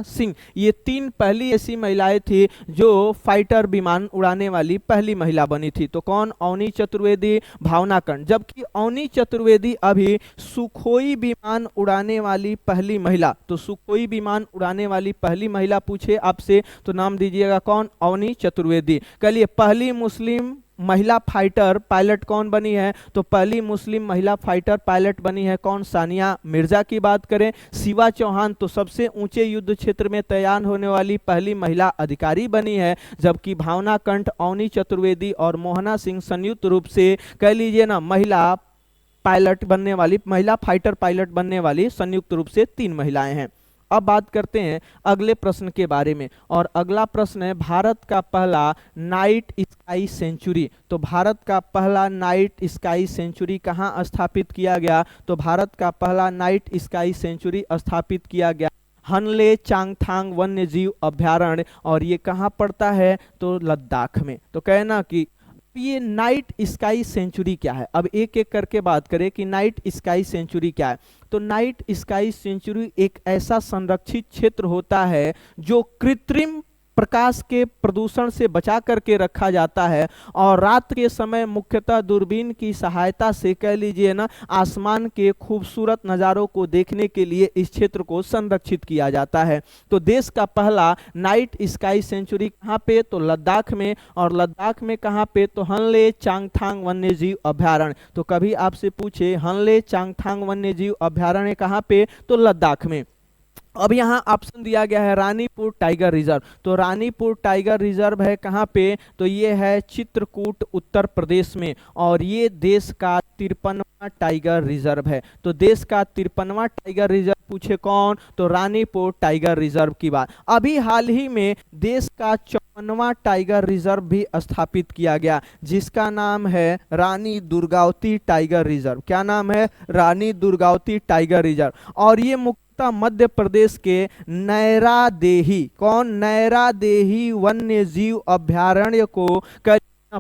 सिंह ये 3 पहली ऐसी महिलाएं थी जो फाइटर विमान उड़ाने वाली पहली महिला बनी थी। तो कौन, अवनी चतुर्वेदी, भावना कंठ। जबकि अवनी चतुर्वेदी अभी सुखोई विमान उड़ाने वाली पहली महिला, तो सुखोई विमान उड़ाने वाली पहली महिला पूछे आपसे तो नाम दीजिएगा कौन, अवनी चतुर्वेदी। कहिए पहली मुस्लिम महिला फाइटर पायलट कौन बनी है, तो पहली मुस्लिम महिला फाइटर पायलट बनी है कौन, सानिया मिर्जा की बात करें। शिवा चौहान तो सबसे ऊंचे युद्ध क्षेत्र में तैयार होने वाली पहली महिला अधिकारी बनी है। जबकि भावना कंठ, अवनी चतुर्वेदी और मोहना सिंह संयुक्त रूप से कह लीजिए ना महिला फाइटर पायलट बनने वाली संयुक्त रूप से 3 महिलाएं हैं। अब बात करते हैं अगले प्रश्न के बारे में और अगला प्रश्न है भारत का पहला नाइट स्काई सेंचुरी। तो भारत का पहला नाइट स्काई सेंचुरी कहां स्थापित किया गया, तो भारत का पहला नाइट स्काई सेंचुरी स्थापित किया गया हनले चांगथांग वन्य जीव अभ्यारण्य और ये कहां पड़ता है, तो लद्दाख में। तो कहना कि ये नाइट स्काई सेंचुरी क्या है, अब एक एक करके बात करें कि नाइट स्काई सेंचुरी क्या है। तो नाइट स्काई सेंचुरी एक ऐसा संरक्षित क्षेत्र होता है जो कृत्रिम प्रकाश के प्रदूषण से बचा करके रखा जाता है और रात के समय मुख्यतः दूरबीन की सहायता से कह लीजिए ना आसमान के खूबसूरत नज़ारों को देखने के लिए इस क्षेत्र को संरक्षित किया जाता है। तो देश का पहला नाइट स्काई सेंचुरी कहाँ पे, तो लद्दाख में। और लद्दाख में कहाँ पे, तो हनले चांगथांग वन्य जीव अभ्यारण्य। तो कभी आपसे पूछे हनले चांगथांग वन्य जीव अभ्यारण्य कहाँ पे, तो लद्दाख में। अब यहाँ ऑप्शन दिया गया है रानीपुर टाइगर रिजर्व। तो रानीपुर टाइगर रिजर्व है कहाँ पे, तो ये है चित्रकूट उत्तर प्रदेश में, और ये देश का 53वां टाइगर रिजर्व है। तो देश का 53वां टाइगर रिजर्व पूछे कौन, तो रानीपुर टाइगर रिजर्व की बात। अभी हाल ही में देश का 54वां टाइगर रिजर्व भी स्थापित किया गया, जिसका नाम है रानी दुर्गावती टाइगर रिजर्व। क्या नाम है, रानी दुर्गावती टाइगर रिजर्व। और ये मध्य प्रदेश के नैरादेही, कौन, नैरादेही वन्य जीव अभयारण्य को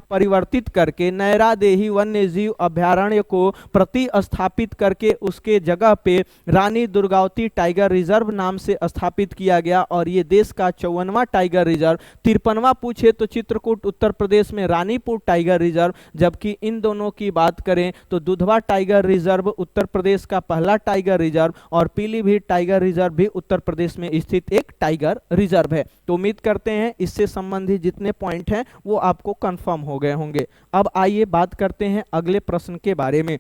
परिवर्तित करके, नैरादेही वन्य जीव अभयारण्य को प्रतिस्थापित करके उसके जगह पे रानी दुर्गावती टाइगर रिजर्व नाम से स्थापित किया गया। और ये देश का 54वां टाइगर रिजर्व। 53वां पूछे तो चित्रकूट उत्तर प्रदेश में रानीपुर टाइगर रिजर्व, जबकि इन दोनों की बात करें तो दुधवा टाइगर रिजर्व उत्तर प्रदेश का पहला टाइगर रिजर्व, और पीलीभीत टाइगर रिजर्व भी उत्तर प्रदेश में स्थित एक टाइगर रिजर्व है। तो उम्मीद करते हैं इससे संबंधित जितने पॉइंट हैं वो आपको कंफर्म हो गए होंगे। अब आइए बात करते हैं अगले प्रश्न के बारे में।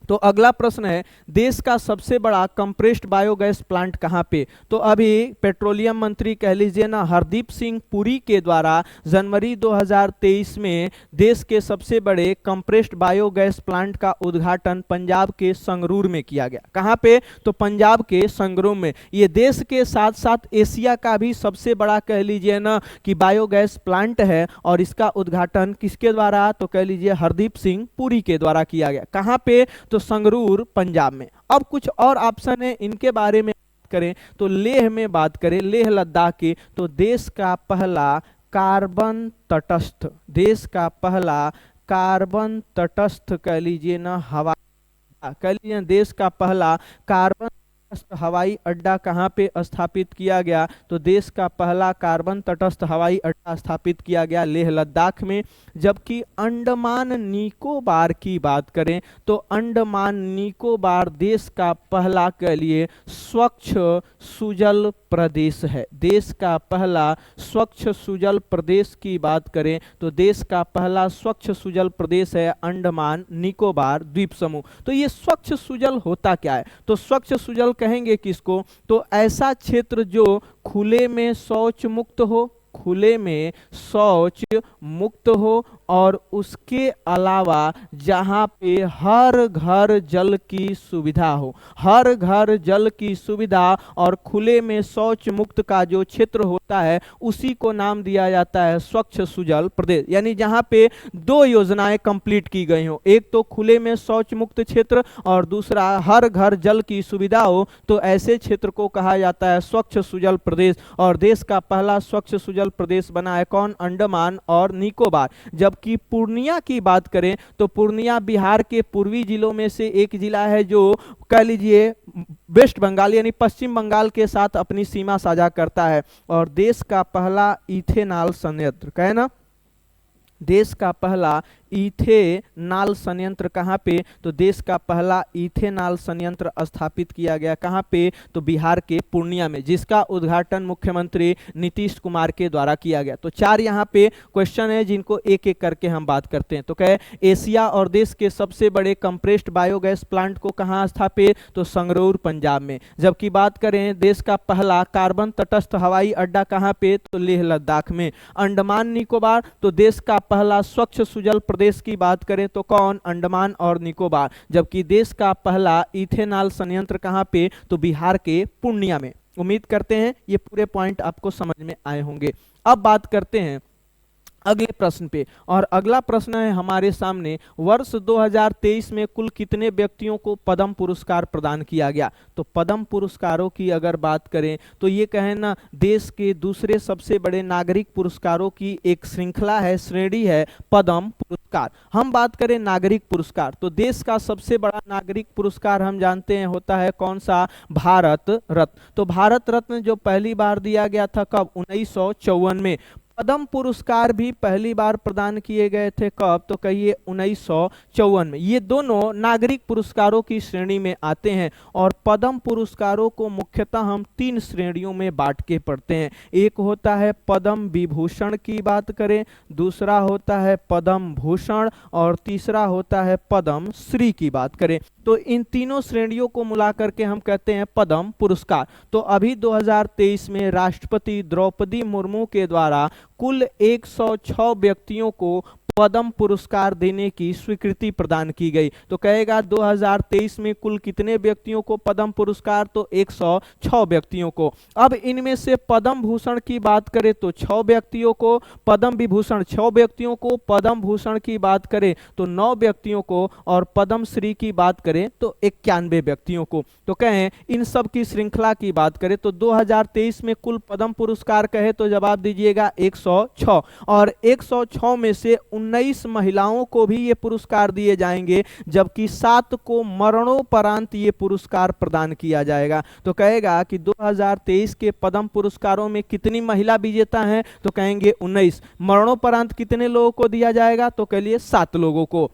तो अगला प्रश्न है, देश का सबसे बड़ा कंप्रेस्ड बायोगैस प्लांट कहां पे। तो अभी पेट्रोलियम मंत्री कह लीजिए ना, हरदीप सिंह पुरी के द्वारा जनवरी 2023 में देश के सबसे बड़े कंप्रेस्ड बायोगैस प्लांट का उद्घाटन पंजाब के संगरूर में किया गया। कहां पे, तो पंजाब के संगरूर में। ये देश के साथ साथ एशिया का भी सबसे बड़ा कह लीजिए ना कि बायोगैस प्लांट है, और इसका उद्घाटन किसके द्वारा, तो कह लीजिए हरदीप सिंह पुरी के द्वारा किया गया। कहां पे, तो संगरूर पंजाब में। अब कुछ और ऑप्शन है, इनके बारे में बात करें तो लेह में बात करें, लेह लद्दाख की, तो देश का पहला कार्बन तटस्थ, देश का पहला कार्बन तटस्थ कह लीजिए ना हवा, कह लीजिए देश का पहला कार्बन तटस्थ हवाई अड्डा कहां पे स्थापित किया गया, तो देश का पहला कार्बन तटस्थ हवाई अड्डा स्थापित किया गया लेह लद्दाख में। जबकि अंडमान निकोबार की बात करें तो अंडमान निकोबार देश का पहला कह लिए स्वच्छ सुजल प्रदेश है। देश का पहला स्वच्छ सुजल प्रदेश की बात करें तो देश का पहला स्वच्छ सुजल प्रदेश है अंडमान निकोबार द्वीप समूह। तो ये स्वच्छ सुजल होता क्या है, तो स्वच्छ सुजल कहेंगे किसको, तो ऐसा क्षेत्र जो खुले में शौच मुक्त हो, खुले में शौच मुक्त हो, और उसके अलावा जहाँ पे हर घर जल की सुविधा हो, हर घर जल की सुविधा और खुले में शौच मुक्त का जो क्षेत्र होता है उसी को नाम दिया जाता है स्वच्छ सुजल प्रदेश। यानी जहाँ पे दो योजनाएं कंप्लीट की गई हो, एक तो खुले में शौच मुक्त क्षेत्र और दूसरा हर घर जल की सुविधा हो, तो ऐसे क्षेत्र को कहा जाता है स्वच्छ सुजल प्रदेश। और देश का पहला स्वच्छ सुजल प्रदेश बना है कौन, अंडमान और निकोबार। जबकि पूर्णिया की बात करें तो पूर्णिया बिहार के पूर्वी जिलों में से एक जिला है जो कह लीजिए वेस्ट बंगाल यानी पश्चिम बंगाल के साथ अपनी सीमा साझा करता है। और देश का पहला इथेनॉल संयंत्र, कहे ना, देश का पहला इथेनॉल संयंत्र कहाँ पे, तो देश का पहला इथेनॉल संयंत्र स्थापित किया गया कहाँ पे, तो बिहार के पूर्णिया में, जिसका उद्घाटन मुख्यमंत्री नीतीश कुमार के द्वारा किया गया। तो चार यहाँ पे क्वेश्चन है जिनको एक एक करके हम बात करते हैं। तो कहे एशिया और देश के सबसे बड़े कंप्रेस्ड बायोगैस प्लांट को कहाँ स्थापित, तो संगरूर पंजाब में। जबकि बात करें देश का पहला कार्बन तटस्थ हवाई अड्डा कहाँ पे, तो लेह लद्दाख में। अंडमान निकोबार, तो देश का पहला स्वच्छ सुजल प्रदेश की बात करें तो कौन, अंडमान और निकोबार। जबकि देश का पहला इथेनॉल संयंत्र कहां पे, तो बिहार के पूर्णिया में। उम्मीद करते हैं ये पूरे पॉइंट आपको समझ में आए होंगे। अब बात करते हैं अगले प्रश्न पे, और अगला प्रश्न है हमारे सामने, वर्ष 2023 में कुल कितने व्यक्तियों को पद्म पुरस्कार प्रदान किया गया। तो पद्म पुरस्कारों की अगर बात करें तो ये कहें ना देश के दूसरे सबसे बड़े नागरिक पुरस्कारों की एक श्रृंखला है, श्रेणी है पद्म पुरस्कार। हम बात करें नागरिक पुरस्कार तो देश का सबसे बड़ा नागरिक पुरस्कार हम जानते हैं होता है कौन सा, भारत रत्न। तो भारत रत्न जो पहली बार दिया गया था कब, 1954 में। पद्म पुरस्कार भी पहली बार प्रदान किए गए थे कब, तो कहिए 1954 में। ये दोनों नागरिक पुरस्कारों की श्रेणी में आते हैं और पद्म पुरस्कारों को मुख्यतः हम 3 श्रेणियों में बांट के पढ़ते हैं। एक होता है पद्म विभूषण की बात करें, दूसरा होता है पद्म भूषण और तीसरा होता है पद्म श्री की बात करें। तो इन तीनों श्रेणियों को मिला करके हम कहते हैं पद्म पुरस्कार। तो अभी 2023 में राष्ट्रपति द्रौपदी मुर्मू के द्वारा कुल 106 व्यक्तियों को पद्म पुरस्कार देने की स्वीकृति प्रदान की गई। तो कहेगा 2023 में कुल कितने व्यक्तियों को पद्म पुरस्कार, तो 106 व्यक्तियों को। अब इनमें से पद्म भूषण की बात करें तो 6 व्यक्तियों को, पद्म विभूषण 6 व्यक्तियों को, पद्म भूषण की बात करें तो 9 व्यक्तियों को और पद्म श्री की बात करें तो 91 व्यक्तियों को। तो कहें इन सब की श्रृंखला की बात करें तो 2023 में कुल पद्म पुरस्कार कहे तो जवाब दीजिएगा 106, और 106 में से 19 महिलाओं को भी ये पुरस्कार दिए जाएंगे, जबकि 7 को मरणोपरांत ये पुरस्कार प्रदान किया जाएगा। तो कहेगा कि 2023 के पद्म पुरस्कारों में कितनी महिला विजेता हैं, तो कहेंगे 19। मरणोपरांत कितने लोगों को दिया जाएगा, तो कह लिए 7 लोगों को।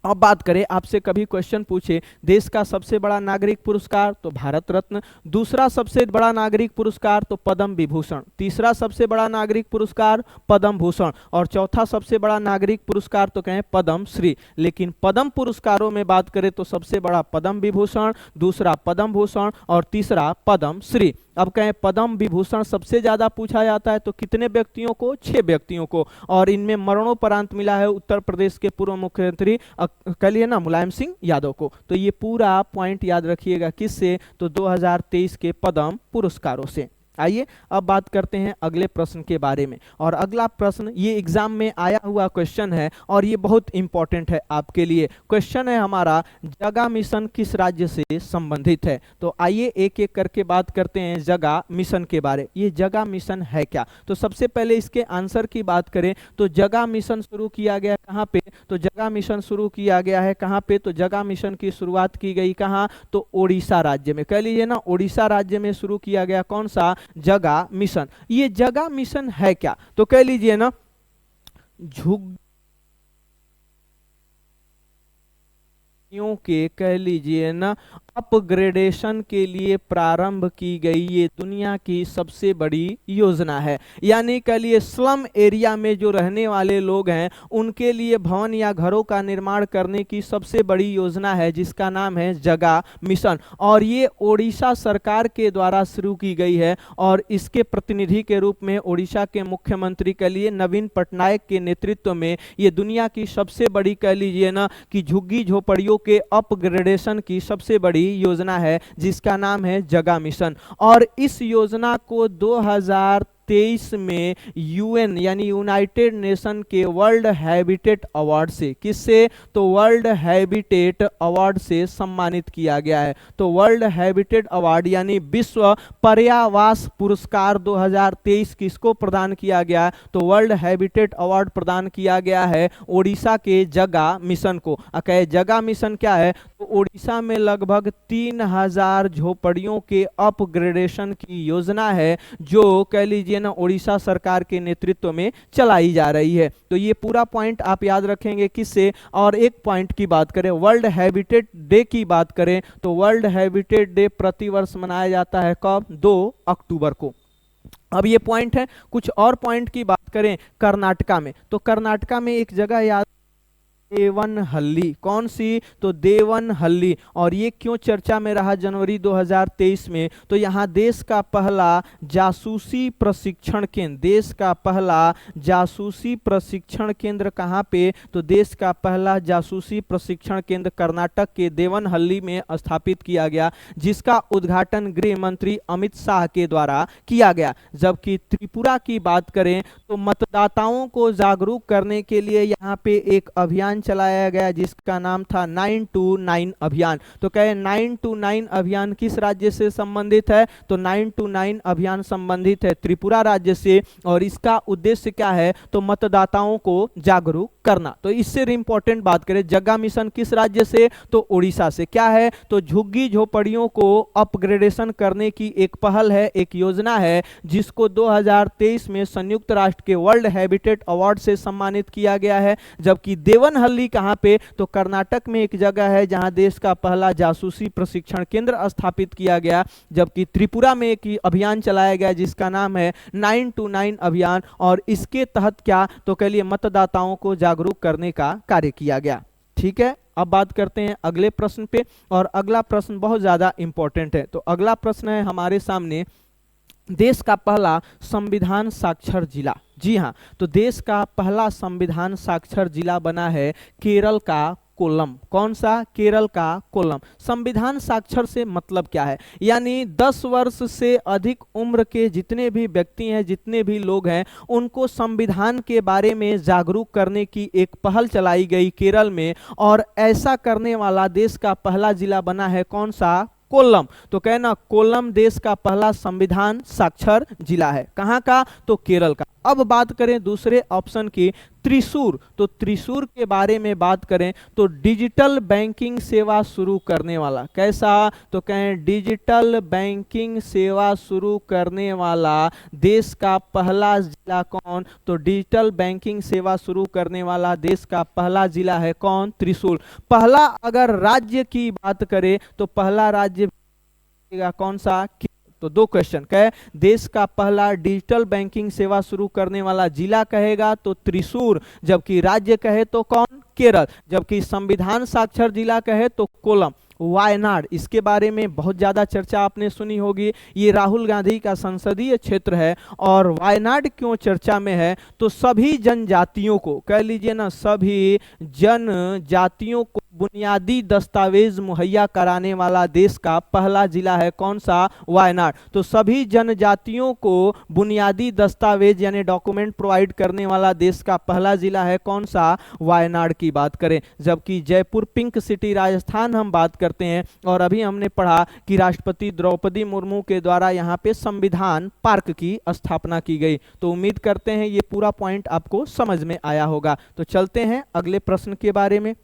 अब बात करें, आपसे कभी क्वेश्चन पूछे देश का सबसे बड़ा नागरिक पुरस्कार, तो भारत रत्न, दूसरा सबसे बड़ा नागरिक पुरस्कार तो पद्म विभूषण, तीसरा सबसे बड़ा नागरिक पुरस्कार पद्म भूषण और चौथा सबसे बड़ा नागरिक पुरस्कार तो कहें पद्म श्री। लेकिन पद्म पुरस्कारों में बात करें तो सबसे बड़ा पद्म विभूषण, दूसरा पद्म भूषण और तीसरा पद्म श्री। अब कहें पद्म विभूषण सबसे ज्यादा पूछा जाता है तो कितने व्यक्तियों को, 6 व्यक्तियों को, और इनमें मरणोपरांत मिला है उत्तर प्रदेश के पूर्व मुख्यमंत्री कह लिए ना मुलायम सिंह यादव को। तो ये पूरा पॉइंट याद रखिएगा किससे, तो 2023 के पद्म पुरस्कारों से। आइए अब बात करते हैं अगले प्रश्न के बारे में। और अगला प्रश्न ये एग्जाम में आया हुआ क्वेश्चन है और ये बहुत इंपॉर्टेंट है आपके लिए। क्वेश्चन है हमारा, जगा मिशन किस राज्य से संबंधित है। तो आइए एक एक करके बात करते हैं जगा मिशन के बारे। ये जगा मिशन है क्या, तो सबसे पहले इसके आंसर की बात करें तो जगा मिशन शुरू किया गया कहाँ पे, तो जगा मिशन शुरू किया गया है कहाँ पे, तो जगा मिशन की शुरुआत की गई कहाँ, तो ओडिशा राज्य में। कह लीजिए ना, ओडिशा राज्य में शुरू किया गया कौन सा, जगा मिशन। ये जगा मिशन है क्या, तो कह लीजिए ना, झुग्गियों के कह लीजिए ना अपग्रेडेशन के लिए प्रारंभ की गई ये दुनिया की सबसे बड़ी योजना है। यानी कह लिए स्लम एरिया में जो रहने वाले लोग हैं उनके लिए भवन या घरों का निर्माण करने की सबसे बड़ी योजना है जिसका नाम है जगा मिशन। और ये ओडिशा सरकार के द्वारा शुरू की गई है और इसके प्रतिनिधि के रूप में ओडिशा के मुख्यमंत्री कह लिए नवीन पटनायक के नेतृत्व में ये दुनिया की सबसे बड़ी कह लीजिए ना कि झुग्गी झोपड़ियों के अपग्रेडेशन की सबसे बड़ी योजना है जिसका नाम है जगा मिशन। और इस योजना को 2023 में यूएन यानी यूनाइटेड नेशन के वर्ल्ड हैबिटेट अवार्ड से, किससे, तो वर्ल्ड हैबिटेट अवार्ड से सम्मानित किया गया है। तो वर्ल्ड हैबिटेट अवार्ड यानी विश्व पर्यावास पुरस्कार 2023 किसको प्रदान किया गया, तो वर्ल्ड हैबिटेट अवार्ड प्रदान किया गया है ओडिशा के जगा मिशन को। कहे जगा मिशन क्या है, तो ओडिशा में लगभग 3000 झोपड़ियों के अपग्रेडेशन की योजना है जो कह लीजिए ना ओडिशा सरकार के नेतृत्व में चलाई जा रही है। तो ये पूरा पॉइंट आप याद रखेंगे किससे। और एक पॉइंट की बात करें, वर्ल्ड हैबिटेट डे की बात करें तो वर्ल्ड हैबिटेट डे प्रतिवर्ष मनाया जाता है कब, 2 अक्टूबर को। अब ये पॉइंट है। कुछ और पॉइंट की बात करें कर्नाटका में, तो कर्नाटका में एक जगह याद, देवनहल्ली, कौन सी, तो देवनहल्ली। और ये क्यों चर्चा में रहा जनवरी 2023 में, तो यहाँ देश का पहला जासूसी प्रशिक्षण केंद्र, देश का पहला जासूसी प्रशिक्षण केंद्र कहाँ पे, तो देश का पहला जासूसी प्रशिक्षण केंद्र कर्नाटक के देवनहल्ली में स्थापित किया गया जिसका उद्घाटन गृह मंत्री अमित शाह के द्वारा किया गया। जबकि त्रिपुरा की बात करें तो मतदाताओं को जागरूक करने के लिए यहाँ पे एक अभियान अभियान चलाया गया जिसका नाम था 929 अभियान। तो कहे 929 अभियान किस राज्य से संबंधित है? तो 929 अभियान संबंधित है त्रिपुरा राज्य से, और इसका उद्देश्य क्या है? तो मतदाताओं को जागरूक करना। तो इससे इंपॉर्टेंट बात करें, जग्गा मिशन किस राज्य से? तो उड़ीसा से। क्या है? तो झुग्गी झोपड़ियों को अपग्रेडेशन करने की एक पहल है, एक योजना है, जिसको 2023 में संयुक्त राष्ट्र के वर्ल्ड हैबिटेट अवार्ड से सम्मानित किया गया है। जबकि देवनहल्ली कहां पे? तो कर्नाटक में एक जगह है जहां देश का पहला जासूसी प्रशिक्षण केंद्र स्थापित किया गया। जबकि त्रिपुरा में एक अभियान चलाया गया जिसका नाम है 929 अभियान, और इसके तहत क्या? तो कह लिए मतदाताओं को जागरूक करने का कार्य किया गया। ठीक है, अब बात करते हैं अगले प्रश्न पे, और अगला प्रश्न बहुत ज्यादा इंपॉर्टेंट है। तो अगला प्रश्न है हमारे सामने, देश का पहला संविधान साक्षर जिला। जी हाँ, तो देश का पहला संविधान साक्षर जिला बना है केरल का कोल्लम। कौन सा? केरल का कोल्लम। संविधान साक्षर से मतलब क्या है? यानी 10 वर्ष से अधिक उम्र के जितने भी व्यक्ति हैं, जितने भी लोग हैं, उनको संविधान के बारे में जागरूक करने की एक पहल चलाई गई केरल में, और ऐसा करने वाला देश का पहला जिला बना है कौन सा? कोल्लम। तो कहना कोल्लम देश का पहला संविधान साक्षर जिला है। कहां का? तो केरल का। अब बात करें दूसरे ऑप्शन की, त्रिशूर। तो त्रिशूर के बारे में बात करें तो डिजिटल बैंकिंग सेवा शुरू करने वाला। कैसा? तो कहें डिजिटल बैंकिंग सेवा शुरू करने वाला देश का पहला जिला कौन? तो डिजिटल बैंकिंग सेवा शुरू करने वाला देश का पहला जिला है कौन? त्रिशूर। पहला अगर राज्य की बात करें तो पहला राज्य कौन सा? तो दो क्वेश्चन कहे, देश का पहला डिजिटल बैंकिंग सेवा शुरू करने वाला जिला कहेगा तो त्रिशूर, जबकि राज्य कहे तो कौन? केरल। जबकि संविधान साक्षर जिला कहे तो कोल्लम। वायनाड, इसके बारे में बहुत ज्यादा चर्चा आपने सुनी होगी। ये राहुल गांधी का संसदीय क्षेत्र है। और वायनाड क्यों चर्चा में है? तो सभी जनजातियों को, कह लीजिए ना, सभी जनजातियों को बुनियादी दस्तावेज मुहैया कराने वाला देश का पहला जिला है कौन सा? वायनाड। तो सभी जनजातियों को बुनियादी दस्तावेज यानी डॉक्यूमेंट प्रोवाइड करने वाला देश का पहला जिला है कौन सा? वायनाड की बात करें। जबकि जयपुर पिंक सिटी राजस्थान हम बात करते हैं, और अभी हमने पढ़ा कि राष्ट्रपति द्रौपदी मुर्मू के द्वारा यहाँ पे संविधान पार्क की स्थापना की गई। तो उम्मीद करते हैं ये पूरा पॉइंट आपको समझ में आया होगा। तो चलते हैं अगले प्रश्न के बारे में,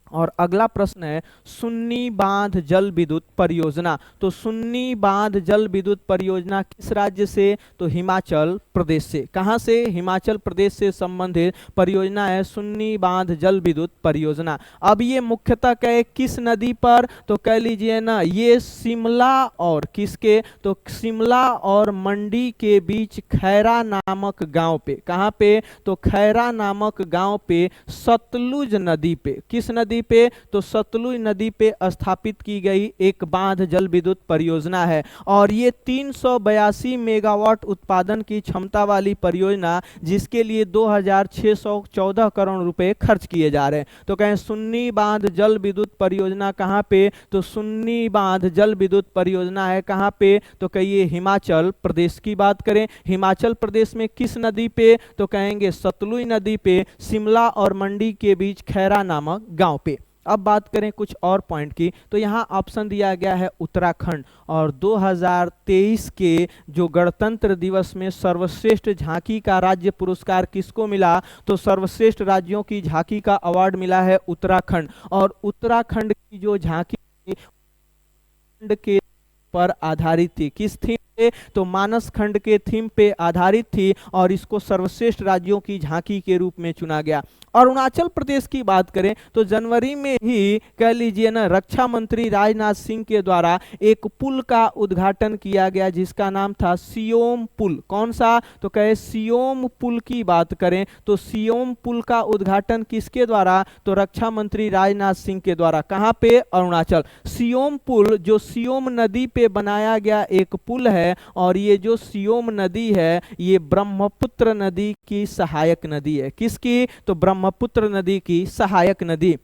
और अगला प्रश्न है सुन्नी बांध जल विद्युत परियोजना। तो सुन्नी बांध जल विद्युत परियोजना किस राज्य से? तो हिमाचल प्रदेश से। कहां से? हिमाचल प्रदेश से संबंधित परियोजना है सुन्नी बांध जल विद्युत परियोजना। अब ये मुख्यतः कहे किस नदी पर? तो कह लीजिए ना, ये शिमला और किसके? तो शिमला और मंडी के बीच खैरा नामक गांव पे। कहां पे? तो खैरा नामक गांव पे सतलुज नदी पे। किस नदी पे? तो सतलुज नदी पे स्थापित की गई एक बांध जल विद्युत परियोजना है, और ये 382 मेगावाट उत्पादन की क्षमता वाली परियोजना, जिसके लिए 2614 करोड़ रुपए खर्च किए जा रहे हैं। तो कहें सुन्नी बांध जल विद्युत परियोजना कहां पे? तो सुन्नी बांध जल विद्युत परियोजना है कहां पे? तो कहिए हिमाचल प्रदेश की बात करें, हिमाचल प्रदेश में किस नदी पे? तो कहेंगे सतलुज नदी पे, शिमला और मंडी के बीच खैरा नामक गांव पे। अब बात करें कुछ और पॉइंट की, तो यहाँ ऑप्शन दिया गया है उत्तराखंड, और 2023 के जो गणतंत्र दिवस में सर्वश्रेष्ठ झांकी का राज्य पुरस्कार किसको मिला? तो सर्वश्रेष्ठ राज्यों की झांकी का अवार्ड मिला है उत्तराखंड। और उत्तराखंड की जो झांकी के पर आधारित थी, किस थीम पे? तो मानस खंड के थीम पे आधारित थी, और इसको सर्वश्रेष्ठ राज्यों की झांकी के रूप में चुना गया। अरुणाचल प्रदेश की बात करें तो जनवरी में ही कह लीजिए ना, रक्षा मंत्री राजनाथ सिंह के द्वारा एक पुल का उद्घाटन किया गया जिसका नाम था सियोम पुल। कौन सा? तो कहे सियोम पुल की बात करें तो सियोम पुल का उद्घाटन किसके द्वारा? तो रक्षा मंत्री राजनाथ सिंह के द्वारा। कहां पे? अरुणाचल। सियोम पुल जो सियोम नदी पे बनाया गया एक पुल है, और ये जो सियोम नदी है ये ब्रह्मपुत्र नदी की सहायक नदी है। किसकी? तो ब्रह्मपुत्र नदी की सहायक नदी।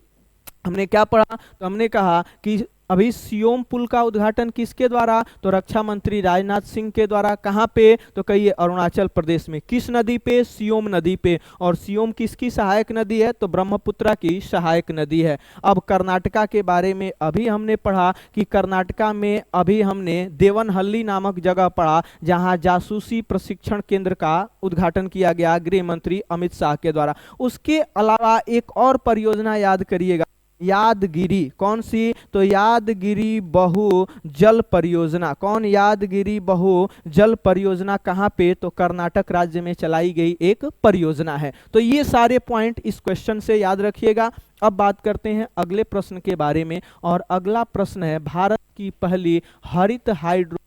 हमने क्या पढ़ा? तो हमने कहा कि अभी सियोम पुल का उद्घाटन किसके द्वारा, तो रक्षा मंत्री राजनाथ सिंह के द्वारा। कहाँ पे, तो कहिए अरुणाचल प्रदेश में। किस नदी पे, सियोम नदी पे। और सियोम किसकी सहायक नदी है, तो ब्रह्मपुत्रा की सहायक नदी है। अब कर्नाटका के बारे में अभी हमने पढ़ा कि कर्नाटका में अभी हमने देवनहल्ली नामक जगह पढ़ा जहां जासूसी प्रशिक्षण केंद्र का उद्घाटन किया गया गृह मंत्री अमित शाह के द्वारा। उसके अलावा एक और परियोजना याद करिएगा, यादगिरी। कौन सी, तो यादगिरी बहु जल परियोजना। कौन, यादगिरी बहु जल परियोजना कहाँ पे, तो कर्नाटक राज्य में चलाई गई एक परियोजना है। तो ये सारे पॉइंट इस क्वेश्चन से याद रखिएगा। अब बात करते हैं अगले प्रश्न के बारे में, और अगला प्रश्न है भारत की पहली हरित हाइड्रो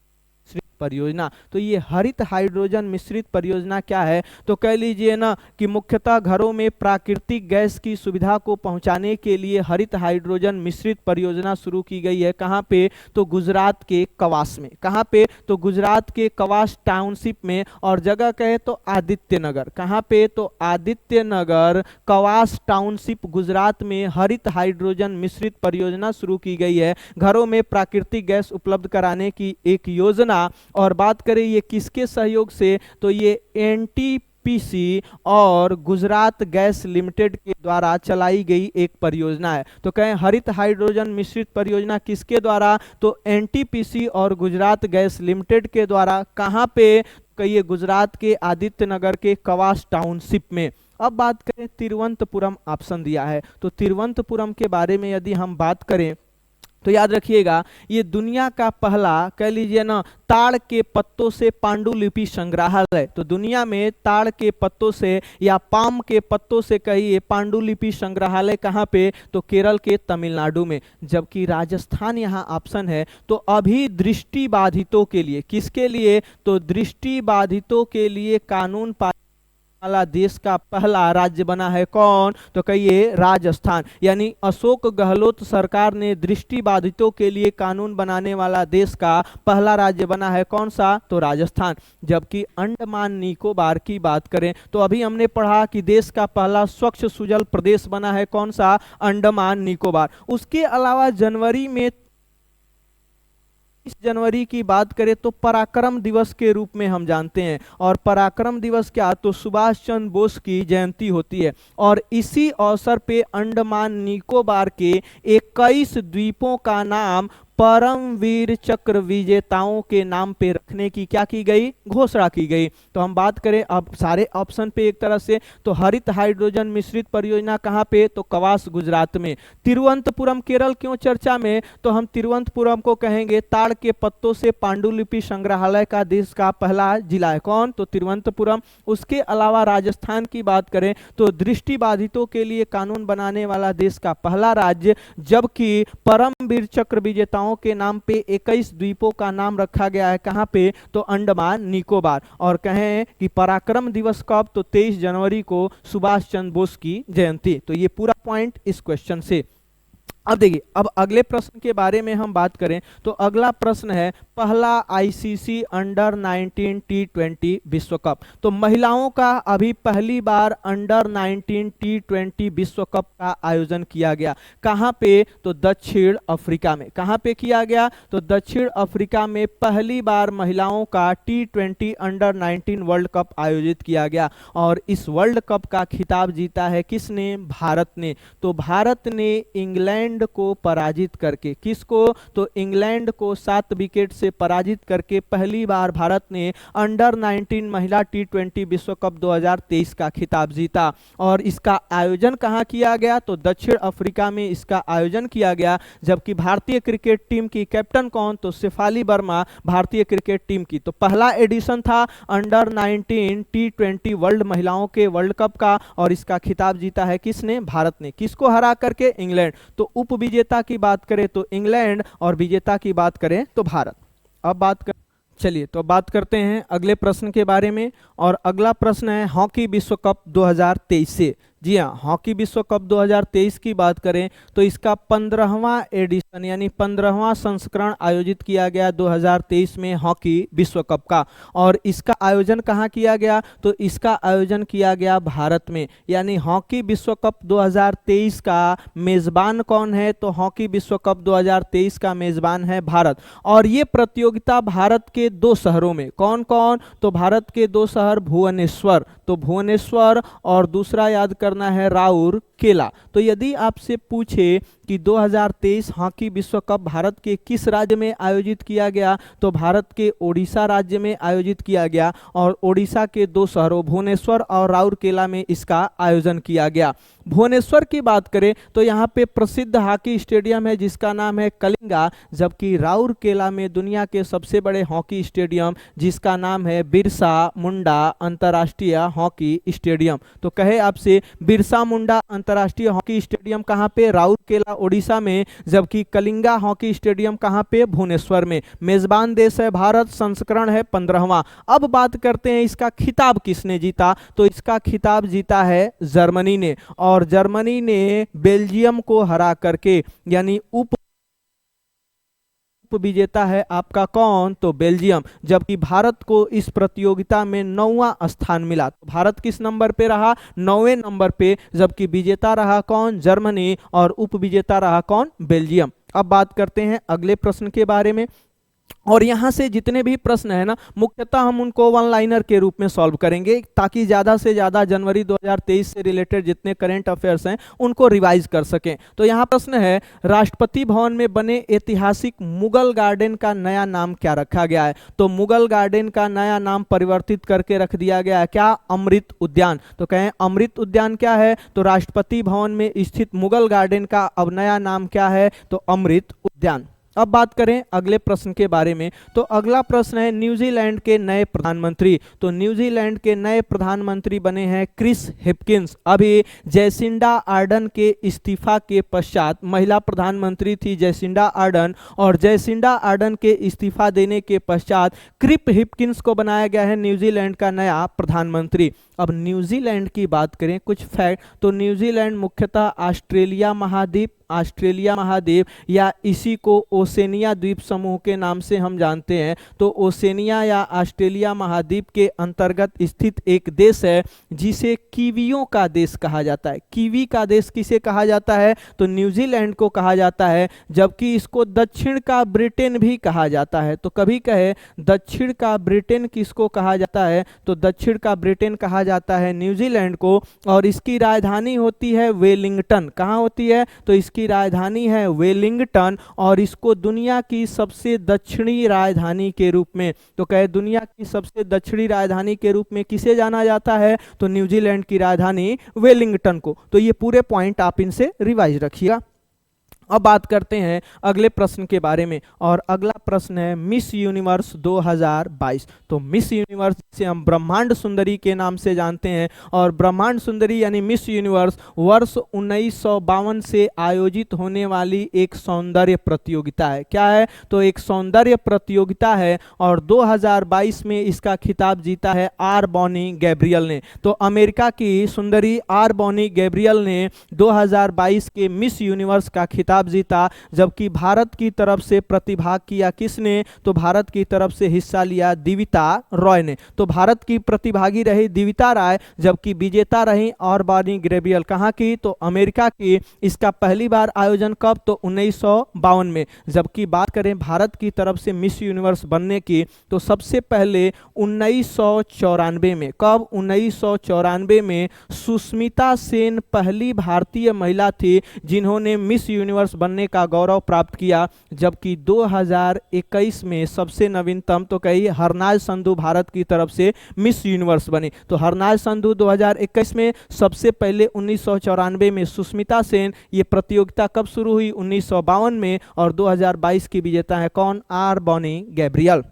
परियोजना। तो ये हरित हाइड्रोजन मिश्रित परियोजना क्या है, तो कह लीजिए ना कि मुख्यतः घरों में प्राकृतिक गैस की सुविधा को पहुंचाने के लिए हरित हाइड्रोजन मिश्रित परियोजना शुरू की गई है। कहां पे, तो गुजरात के कवास में। कहां पे, तो गुजरात के कवास टाउनशिप में। और जगह कहे तो आदित्य नगर। कहां पे, तो आदित्य नगर कवास टाउनशिप गुजरात में हरित हाइड्रोजन मिश्रित परियोजना शुरू की गई है, घरों में प्राकृतिक गैस उपलब्ध कराने की एक योजना। और बात करें ये किसके सहयोग से, तो ये एनटीपीसी और गुजरात गैस लिमिटेड के द्वारा चलाई गई एक परियोजना है। तो कहें हरित हाइड्रोजन मिश्रित परियोजना किसके द्वारा, तो एनटीपीसी और गुजरात गैस लिमिटेड के द्वारा। कहां पे, कहिए गुजरात के आदित्य नगर के कवास टाउनशिप में। अब बात करें तिरुवनंतपुरम, ऑप्शन दिया है, तो तिरुवनंतपुरम के बारे में यदि हम बात करें तो याद रखिएगा ये दुनिया का पहला, कह लीजिए ना, ताड़ के पत्तों से पांडुलिपि संग्रहालय। तो दुनिया में ताड़ के पत्तों से या पाम के पत्तों से कहिए पांडुलिपि संग्रहालय कहाँ पे, तो केरल के तमिलनाडु में। जबकि राजस्थान यहाँ ऑप्शन है। तो अभी दृष्टिबाधितों के लिए, किसके लिए, तो दृष्टिबाधितों के लिए कानून वाला देश का पहला राज्य बना है कौन, तो कहिए राजस्थान। यानी अशोक गहलोत सरकार ने दृष्टिबाधितों के लिए कानून बनाने वाला देश का पहला राज्य बना है कौन सा, तो राजस्थान। जबकि अंडमान निकोबार की बात करें तो अभी हमने पढ़ा कि देश का पहला स्वच्छ सुजल प्रदेश बना है कौन सा, अंडमान निकोबार। उसके अलावा जनवरी में, इस जनवरी की बात करें तो पराक्रम दिवस के रूप में हम जानते हैं। और पराक्रम दिवस क्या, तो सुभाष चंद्र बोस की जयंती होती है। और इसी अवसर पे अंडमान निकोबार के 21 द्वीपों का नाम परमवीर चक्र विजेताओं के नाम पे रखने की क्या की गई, घोषणा की गई। तो हम बात करें अब सारे ऑप्शन पे एक तरह से, तो हरित हाइड्रोजन मिश्रित परियोजना कहाँ पे, तो कवास गुजरात में। तिरुवनंतपुरम केरल क्यों चर्चा में, तो हम तिरुवनंतपुरम को कहेंगे ताड़ के पत्तों से पांडुलिपि संग्रहालय का देश का पहला जिला है कौन, तो तिरुवनंतपुरम। उसके अलावा राजस्थान की बात करें तो दृष्टिबाधितों के लिए कानून बनाने वाला देश का पहला राज्य, जबकि परमवीर चक्र विजेताओं के नाम पे 21 द्वीपों का नाम रखा गया है कहां पे, तो अंडमान निकोबार। और कहें कि पराक्रम दिवस कब, तो 23 जनवरी को सुभाष चंद्र बोस की जयंती। तो ये पूरा पॉइंट इस क्वेश्चन से। अब देखिए, अब अगले प्रश्न के बारे में हम बात करें तो अगला प्रश्न है पहला आईसीसी अंडर 19 T20 विश्व कप। तो महिलाओं का अभी पहली बार अंडर 19 T20 विश्व कप का आयोजन किया गया। कहां पे, तो दक्षिण अफ्रीका में। कहां पे किया गया, तो दक्षिण अफ्रीका में पहली बार महिलाओं का T20 अंडर 19 वर्ल्ड कप आयोजित किया गया। और इस वर्ल्ड कप का खिताब जीता है किसने, भारत ने। तो भारत ने इंग्लैंड को पराजित करके, किसको, तो इंग्लैंड को 7 विकेट से पराजित करके पहली बार भारत ने अंडर 19 महिला T20 विश्व कप 2023 का खिताब जीता। और इसका आयोजन कहां किया गया, तो दक्षिण अफ्रीका में इसका आयोजन किया गया। जबकि भारतीय क्रिकेट टीम की कैप्टन कौन, तो शेफाली वर्मा भारतीय क्रिकेट टीम की। तो पहला एडिशन था अंडर 19 T20 वर्ल्ड महिलाओं के वर्ल्ड कप का, और इसका खिताब जीता है किसने, भारत ने। किसको हरा करके, इंग्लैंड। तो उप विजेता की बात करें तो इंग्लैंड, और विजेता की बात करें तो भारत। अब बात कर, चलिए तो बात करते हैं अगले प्रश्न के बारे में। और अगला प्रश्न है हॉकी विश्व कप 2023 से, जी हाँ, हॉकी विश्व कप 2023 की बात करें तो इसका 15वां एडिशन यानी 15वां संस्करण आयोजित किया गया 2023 में हॉकी विश्व कप का। और इसका आयोजन कहाँ किया गया? तो इसका आयोजन किया गया भारत में। यानी हॉकी विश्व कप 2023 का मेजबान कौन है? तो हॉकी विश्व कप 2023 का मेजबान है भारत। और ये प्रतियोगिता भारत के 2 शहरों में, कौन कौन? तो भारत के 2 शहर भुवनेश्वर, तो भुवनेश्वर और दूसरा याद करना है राउरकेला। तो यदि आपसे पूछे कि 2023 हॉकी विश्व कप भारत के किस राज्य में आयोजित किया गया, तो भारत के ओडिशा राज्य में आयोजित किया गया। और ओडिशा के 2 शहरों भुवनेश्वर और राउरकेला में इसका आयोजन किया गया। भुवनेश्वर की बात करें तो यहाँ पे प्रसिद्ध हॉकी स्टेडियम है जिसका नाम है कलिंगा, जबकि राउरकेला में दुनिया के सबसे बड़े हॉकी स्टेडियम जिसका नाम है बिरसा मुंडा अंतर्राष्ट्रीय हॉकी स्टेडियम। तो कहे आपसे बिरसा मुंडा अंतर्राष्ट्रीय हॉकी स्टेडियम कहाँ पे? राउरकेला ओडिशा में, जबकि कलिंगा हॉकी स्टेडियम कहाँ पे? भुवनेश्वर में। मेजबान देश है भारत, संस्करण है 15वां। अब बात करते हैं इसका खिताब किसने जीता, तो इसका खिताब जीता है जर्मनी ने। और जर्मनी ने बेल्जियम को हरा करके, यानी उप विजेता है आपका कौन? तो बेल्जियम। जबकि भारत को इस प्रतियोगिता में 9वां स्थान मिला। तो भारत किस नंबर पे रहा? 9वें नंबर पे, जबकि विजेता रहा कौन? जर्मनी, और उप विजेता रहा कौन? बेल्जियम। अब बात करते हैं अगले प्रश्न के बारे में। और यहाँ से जितने भी प्रश्न है ना, मुख्यतः हम उनको वन लाइनर के रूप में सॉल्व करेंगे ताकि ज़्यादा से ज़्यादा जनवरी 2023 से रिलेटेड जितने करंट अफेयर्स हैं उनको रिवाइज कर सकें। तो यहाँ प्रश्न है, राष्ट्रपति भवन में बने ऐतिहासिक मुगल गार्डन का नया नाम क्या रखा गया है? तो मुगल गार्डन का नया नाम परिवर्तित करके रख दिया गया है क्या? अमृत उद्यान। तो कहें अमृत उद्यान क्या है? तो राष्ट्रपति भवन में स्थित मुगल गार्डन का अब नया नाम क्या है? तो अमृत उद्यान। अब बात करें अगले प्रश्न के बारे में। तो अगला प्रश्न है न्यूजीलैंड के नए प्रधानमंत्री। तो न्यूजीलैंड के नए प्रधानमंत्री बने हैं क्रिस हिप्किंस। अभी जैसिंडा आर्डन के इस्तीफा के पश्चात, महिला प्रधानमंत्री थी जैसिंडा आर्डन, और जैसिंडा आर्डन के इस्तीफा देने के पश्चात क्रिस हिप्किंस को बनाया गया है न्यूजीलैंड का नया प्रधानमंत्री। अब न्यूजीलैंड की बात करें कुछ फैक्ट, तो न्यूजीलैंड मुख्यतः ऑस्ट्रेलिया महाद्वीप या इसी को ओसेनिया द्वीप समूह के नाम से हम जानते हैं। तो ओसेनिया या ऑस्ट्रेलिया महाद्वीप के अंतर्गत स्थित एक देश है जिसे कीवियों का देश कहा जाता है। कीवी का देश किसे कहा जाता है? तो न्यूजीलैंड को कहा जाता है, जबकि इसको दक्षिण का ब्रिटेन भी कहा जाता है। तो कभी कहे दक्षिण का ब्रिटेन किसको कहा जाता है? तो दक्षिण का ब्रिटेन कहा जाता है न्यूजीलैंड को। और इसकी राजधानी होती है वेलिंगटन। कहाँ होती है? तो इसकी राजधानी है वेलिंगटन। और इसको दुनिया की सबसे दक्षिणी राजधानी के रूप में, तो कहे दुनिया की सबसे दक्षिणी राजधानी के रूप में किसे जाना जाता है? तो न्यूजीलैंड की राजधानी वेलिंगटन को। तो ये पूरे पॉइंट आप इनसे रिवाइज रखिएगा। अब बात करते हैं अगले प्रश्न के बारे में। और अगला प्रश्न है मिस यूनिवर्स 2022। तो मिस यूनिवर्स जिसे हम ब्रह्मांड सुंदरी के नाम से जानते हैं, और ब्रह्मांड सुंदरी यानी मिस यूनिवर्स वर्ष 1952 से आयोजित होने वाली एक सौंदर्य प्रतियोगिता है। क्या है? तो एक सौंदर्य प्रतियोगिता है। और 2022 में इसका खिताब जीता है आर बॉनी गैब्रियल ने। तो अमेरिका की सुंदरी आर बॉनी गैब्रियल ने 2022 के मिस यूनिवर्स का खिताब जीता। जबकि भारत की तरफ से प्रतिभाग किया किसने? तो भारत की तरफ से हिस्सा लिया दिविता रॉय ने। तो भारत की प्रतिभागी रही दिविता राय, जबकि विजेता रही और बॉनी गैब्रियल। कहाँ की? तो अमेरिका की। इसका पहली बार आयोजन कब? तो 1952 में। जबकि बात करें भारत की तरफ से मिस यूनिवर्स बनने की, तो सबसे पहले 1994 में। कब? 1994 में सुष्मिता सेन पहली भारतीय महिला थी जिन्होंने मिस यूनिवर्स बनने का गौरव प्राप्त किया। जबकि 2021 में सबसे नवीनतम तो कही हरनाज संधू भारत की तरफ से मिस यूनिवर्स बनी। तो हरनाज संधू 2021 में, सबसे पहले 1994 में सुष्मिता सेन। ये प्रतियोगिता कब शुरू हुई? 1952 में। और 2022 की विजेता है कौन? R'Bonney Gabriel.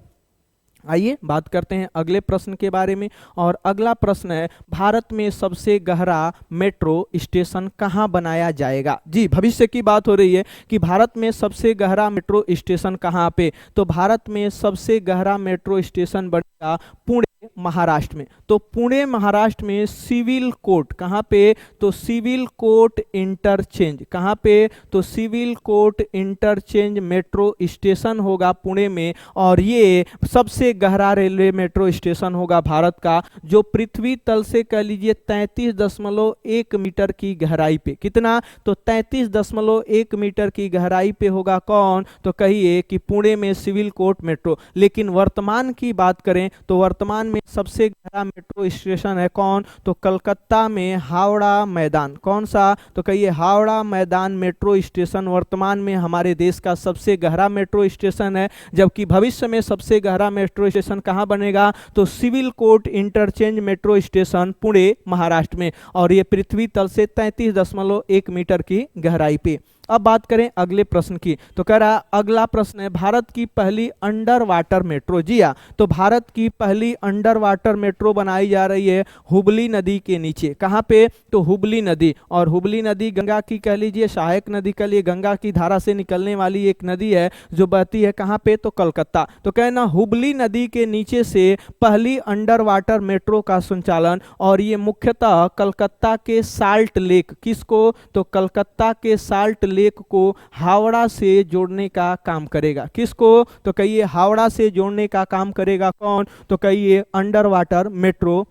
आइए बात करते हैं अगले प्रश्न के बारे में। और अगला प्रश्न है भारत में सबसे गहरा मेट्रो स्टेशन कहां बनाया जाएगा? जी, भविष्य की बात हो रही है कि भारत में सबसे गहरा मेट्रो स्टेशन कहां पे। तो भारत में सबसे गहरा मेट्रो स्टेशन बनेगा पुणे महाराष्ट्र में। तो पुणे महाराष्ट्र में सिविल कोर्ट कहाँ पे, तो सिविल कोर्ट इंटरचेंज, कहाँ पे, तो civil court interchange metro station होगा पुणे में। और ये सबसे गहरा रेलवे मेट्रो स्टेशन होगा भारत का, जो पृथ्वी तल से कह लीजिए 33.1 मीटर की गहराई पे, कितना, तो 33.1 मीटर की गहराई पे होगा कौन, तो कहिए कि पुणे में सिविल कोर्ट मेट्रो। लेकिन वर्तमान की बात करें तो वर्तमान में सबसे गहरा मेट्रो स्टेशन है कौन, तो कलकत्ता में हावड़ा मैदान, कौन सा, तो कहिए हावड़ा मैदान मेट्रो स्टेशन वर्तमान में हमारे देश का सबसे गहरा मेट्रो स्टेशन है। जबकि भविष्य में सबसे गहरा मेट्रो स्टेशन कहां बनेगा, तो civil court interchange metro station Pune Maharashtra में, और ये पृथ्वी तल से 33.1 मीटर की गहराई पे। अब बात करें अगले प्रश्न की, तो कह रहा अगला प्रश्न है भारत की पहली अंडर वाटर मेट्रो। जी हाँ, तो भारत की पहली अंडर वाटर मेट्रो बनाई जा रही है हुबली नदी के नीचे, कहाँ पे, तो हुबली नदी। और हुबली नदी गंगा की कह लीजिए सहायक नदी कह लीजिए, गंगा की धारा से निकलने वाली एक नदी है जो बहती है कहाँ पे, तो कलकत्ता। तो कहना हुबली नदी के नीचे से पहली अंडर वाटर मेट्रो का संचालन, और ये मुख्यतः कलकत्ता के साल्ट लेक, किसको, तो कलकत्ता के साल्ट लेक को हावड़ा से जोड़ने का काम करेगा, किसको, तो कहिए हावड़ा से जोड़ने का काम करेगा कौन, तो कहिए अंडर वाटर मेट्रो।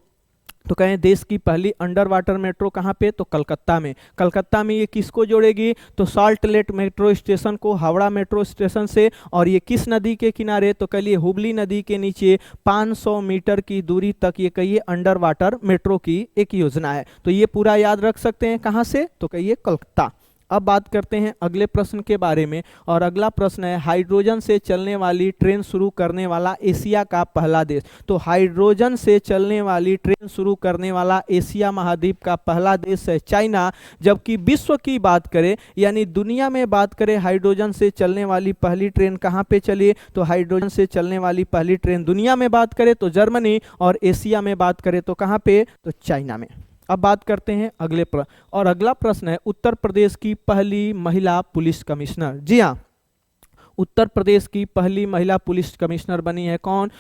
तो कहें देश की पहली अंडर वाटर मेट्रो कहाँ पे, तो कलकत्ता में। कलकत्ता में ये किसको जोड़ेगी, तो साल्ट लेक मेट्रो स्टेशन को हावड़ा मेट्रो स्टेशन से, और ये किस नदी के किनारे, तो कहिए हुबली नदी के नीचे 500 मीटर की दूरी तक ये कहिए अंडर वाटर मेट्रो की एक योजना है। तो ये पूरा याद रख सकते हैं कहाँ से, तो कहिए कलकत्ता। अब बात करते हैं अगले प्रश्न के बारे में, और अगला प्रश्न है हाइड्रोजन से चलने वाली ट्रेन शुरू करने वाला एशिया का पहला देश। तो हाइड्रोजन से चलने वाली ट्रेन शुरू करने वाला एशिया महाद्वीप का पहला देश है चाइना। जबकि विश्व की बात करें यानी दुनिया में बात करें हाइड्रोजन से चलने वाली पहली ट्रेन कहाँ पे चली, तो हाइड्रोजन से चलने वाली पहली ट्रेन दुनिया में बात करें तो जर्मनी, और एशिया में बात करें तो कहाँ पे, तो चाइना में। अब बात करते हैं अगले प्रश्न, और अगला प्रश्न है उत्तर प्रदेश की पहली महिला पुलिस कमिश्नर। जी हाँ, उत्तर प्रदेश की पहली महिला पुलिस कमिश्नर बनी है कौन,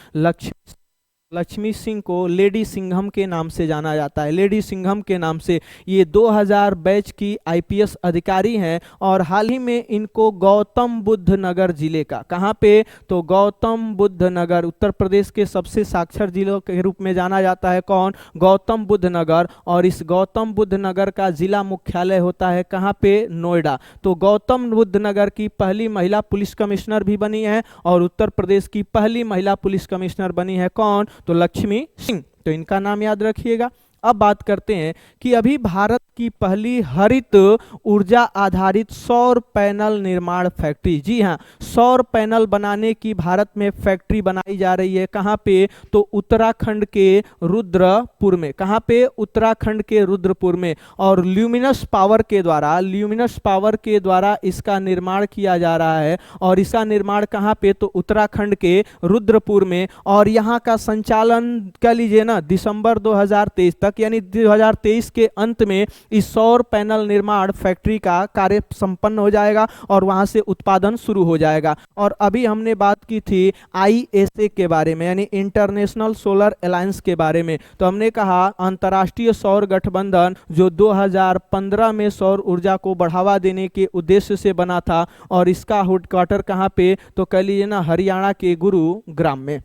लक्ष्मी सिंह को लेडी सिंघम के नाम से जाना जाता है, लेडी सिंघम के नाम से। ये 2000 बैच की आईपीएस अधिकारी हैं, और हाल ही में इनको गौतम बुद्ध नगर जिले का, कहाँ पे, तो गौतम बुद्ध नगर, उत्तर प्रदेश के सबसे साक्षर जिलों के रूप में जाना जाता है कौन, गौतम बुद्ध नगर। और इस गौतम बुद्ध नगर का जिला मुख्यालय होता है कहाँ पे, नोएडा। तो गौतम बुद्ध नगर की पहली महिला पुलिस कमिश्नर भी बनी है, और उत्तर प्रदेश की पहली महिला पुलिस कमिश्नर बनी है कौन, तो लक्ष्मी सिंह। तो इनका नाम याद रखिएगा। अब बात करते हैं कि अभी भारत की पहली हरित ऊर्जा आधारित सौर पैनल निर्माण फैक्ट्री, जी हाँ, सौर पैनल बनाने की भारत में फैक्ट्री बनाई जा रही है कहाँ पे, तो उत्तराखंड के रुद्रपुर में, कहाँ पे, उत्तराखंड के रुद्रपुर में। और ल्यूमिनस पावर के द्वारा इसका निर्माण किया जा रहा है, और इसका निर्माण कहाँ पे, तो उत्तराखंड के रुद्रपुर में। और यहाँ का संचालन कह लीजिए ना दिसंबर 2023 तक, यानी 2023 के अंत में इस सौर पैनल निर्माण फैक्ट्री का कार्य संपन्न हो जाएगा, और वहां से उत्पादन शुरू हो जाएगा। और अभी हमने बात की थी आईएसए के बारे में, यानी इंटरनेशनल सोलर अलायंस के बारे में। तो हमने कहा अंतर्राष्ट्रीय सौर गठबंधन जो 2015 में सौर ऊर्जा को बढ़ावा देने के उद्देश्य से बना था, और इसका हेडक्वार्टर कहाँ पे, तो कह लीजिए ना हरियाणा के गुरुग्राम में।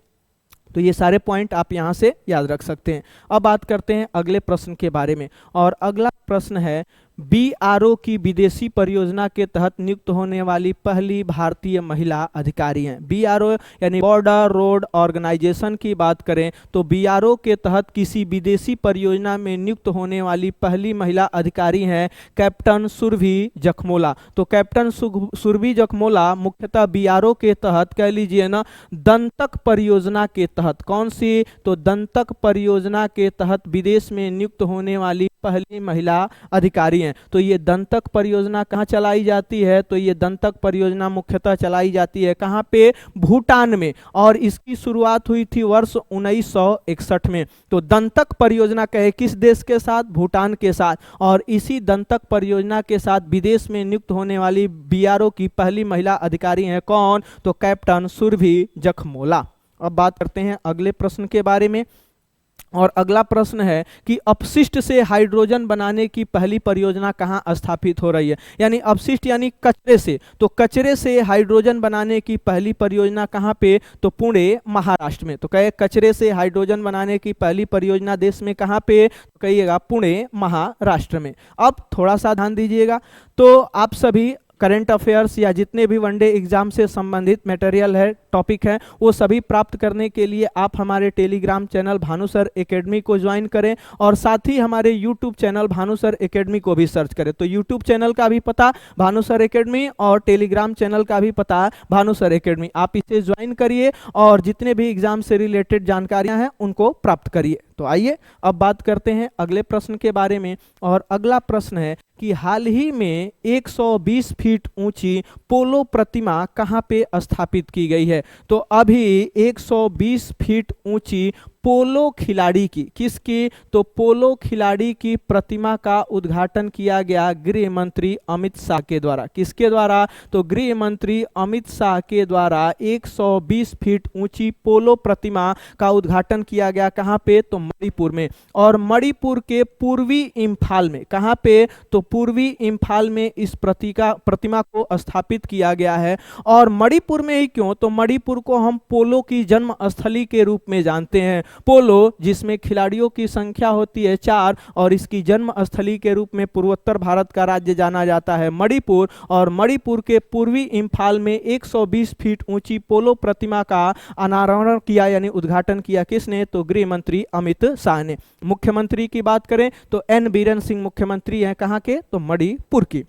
तो ये सारे पॉइंट आप यहाँ से याद रख सकते हैं। अब बात करते हैं अगले प्रश्न के बारे में, और अगला प्रश्न है बीआरओ की विदेशी परियोजना के तहत नियुक्त होने वाली पहली भारतीय महिला अधिकारी हैं। बीआरओ यानी बॉर्डर रोड ऑर्गेनाइजेशन की बात करें तो बीआरओ के तहत किसी विदेशी परियोजना में नियुक्त होने वाली पहली महिला अधिकारी हैं कैप्टन सुरभि जखमोला। तो कैप्टन सुरभि जखमोला मुख्यतः बीआरओ के तहत कह लीजिए ना दंतक परियोजना के तहत, कौन सी, तो दंतक परियोजना के तहत विदेश में नियुक्त होने वाली पहली महिला अधिकारी हैं। तो ये दंतक परियोजना कहाँ चलाई जाती है, तो ये दंतक परियोजना मुख्यतः चलाई जाती है कहाँ पे, भूटान में, और इसकी शुरुआत हुई थी वर्ष 1961 में। तो दंतक परियोजना कहे किस देश के साथ, भूटान के साथ, और इसी दंतक परियोजना के साथ विदेश में नियुक्त होने वाली बीआरओ की पहली महिला अधिकारी हैं कौन, तो कैप्टन सुरभि जखमोला। अब बात करते हैं अगले प्रश्न के बारे में, और अगला प्रश्न है कि अपशिष्ट से हाइड्रोजन बनाने की पहली परियोजना कहाँ स्थापित हो रही है, यानी अपशिष्ट यानी कचरे से, तो कचरे से हाइड्रोजन बनाने की पहली परियोजना कहाँ पे, तो पुणे महाराष्ट्र में। तो कहे कचरे से हाइड्रोजन बनाने की पहली परियोजना देश में कहाँ पे, तो कहिएगा पुणे महाराष्ट्र में। अब थोड़ा सा ध्यान दीजिएगा, तो आप सभी करंट अफेयर्स या जितने भी वनडे एग्जाम से संबंधित मटेरियल है, टॉपिक है, वो सभी प्राप्त करने के लिए आप हमारे Telegram channel Bhanu sir academy को ज्वाइन करें और साथ ही हमारे YouTube channel Bhanu sir academy को भी सर्च करें। तो यूट्यूब चैनल का भी पता भानु सर एकेडमी और टेलीग्राम चैनल का भी पता भानु सर एकेडमी, आप इसे ज्वाइन करिए और जितने भी एग्जाम से रिलेटेड जानकारियां हैं उनको प्राप्त करिए। तो आइए अब बात करते हैं अगले प्रश्न के बारे में, और अगला प्रश्न है कि हाल ही में 120 फीट ऊंची पोलो प्रतिमा कहां पे स्थापित की गई है। तो अभी 120 फीट ऊंची पोलो खिलाड़ी की, किसकी, तो पोलो खिलाड़ी की प्रतिमा का उद्घाटन किया गया गृह मंत्री अमित शाह के द्वारा। किसके द्वारा, तो गृह मंत्री अमित शाह के द्वारा 120 फीट ऊंची पोलो प्रतिमा का उद्घाटन किया गया। कहां पे, तो मणिपुर में, और मणिपुर के पूर्वी इम्फाल में। कहां पे, तो पूर्वी इम्फाल में इस प्रतिमा को स्थापित किया गया है। और मणिपुर में ही क्यों, तो मणिपुर को हम पोलो की जन्म स्थली के रूप में जानते हैं। पोलो जिसमें खिलाड़ियों की संख्या होती है 4 और इसकी जन्म स्थली के रूप में पूर्वोत्तर भारत का राज्य जाना जाता है मणिपुर, और मणिपुर के पूर्वी इम्फाल में 120 फीट ऊंची पोलो प्रतिमा का अनावरण किया, यानी उद्घाटन किया। किसने, तो गृह मंत्री अमित शाह ने। मुख्यमंत्री की बात करें तो एन बीरेन सिंह मुख्यमंत्री हैं, कहां के, तो मणिपुर की।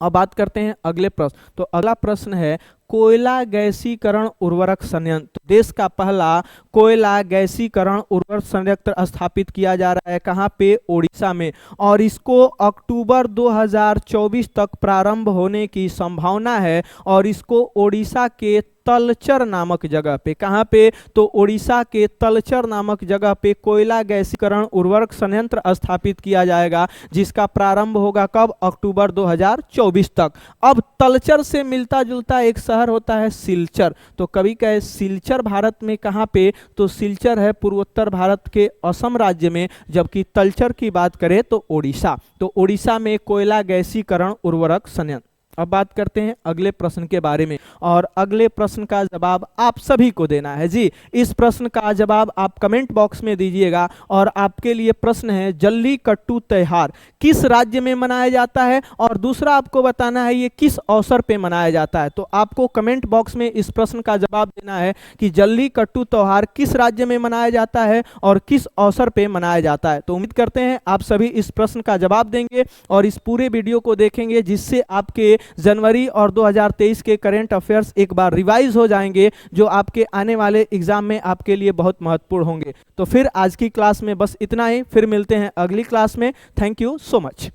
अब बात करते हैं अगले प्रश्न। तो अगला प्रश्न है कोयला गैसीकरण उर्वरक संयंत्र, देश का पहला कोयला गैसीकरण उर्वरक संयंत्र स्थापित किया जा रहा है। कहां पे, ओडिशा में, और इसको अक्टूबर 2024 तक प्रारंभ होने की संभावना है। और इसको ओडिशा के तलचर नामक जगह पे, कहां पे, तो ओडिशा के तलचर नामक जगह पे कोयला गैसीकरण उर्वरक संयंत्र स्थापित किया जाएगा, जिसका प्रारंभ होगा कब, अक्टूबर 2024 तक। अब तलचर से मिलता जुलता एक शहर होता है सिलचर, तो कभी कहे सिलचर भारत में कहां पे, तो सिलचर है पूर्वोत्तर भारत के असम राज्य में, जबकि तलचर की बात करें तो ओडिशा। तो ओडिशा में कोयला गैसीकरण उर्वरक संयंत्र। अब बात करते हैं अगले प्रश्न के बारे में, और अगले प्रश्न का जवाब आप सभी को देना है जी। इस प्रश्न का जवाब आप कमेंट बॉक्स में दीजिएगा। और आपके लिए प्रश्न है जल्लीकट्टू त्योहार किस राज्य में मनाया जाता है, और दूसरा आपको बताना है ये किस अवसर पे मनाया जाता है। तो आपको कमेंट बॉक्स में इस प्रश्न का जवाब देना है कि जल्लीकट्टू त्योहार किस राज्य में मनाया जाता है और किस अवसर पे मनाया जाता है। तो उम्मीद करते हैं आप सभी इस प्रश्न का जवाब देंगे और इस पूरे वीडियो को देखेंगे, जिससे आपके जनवरी और 2023 के करंट अफेयर्स एक बार रिवाइज हो जाएंगे, जो आपके आने वाले एग्जाम में आपके लिए बहुत महत्वपूर्ण होंगे। तो फिर आज की क्लास में बस इतना ही, फिर मिलते हैं अगली क्लास में। Thank you so much.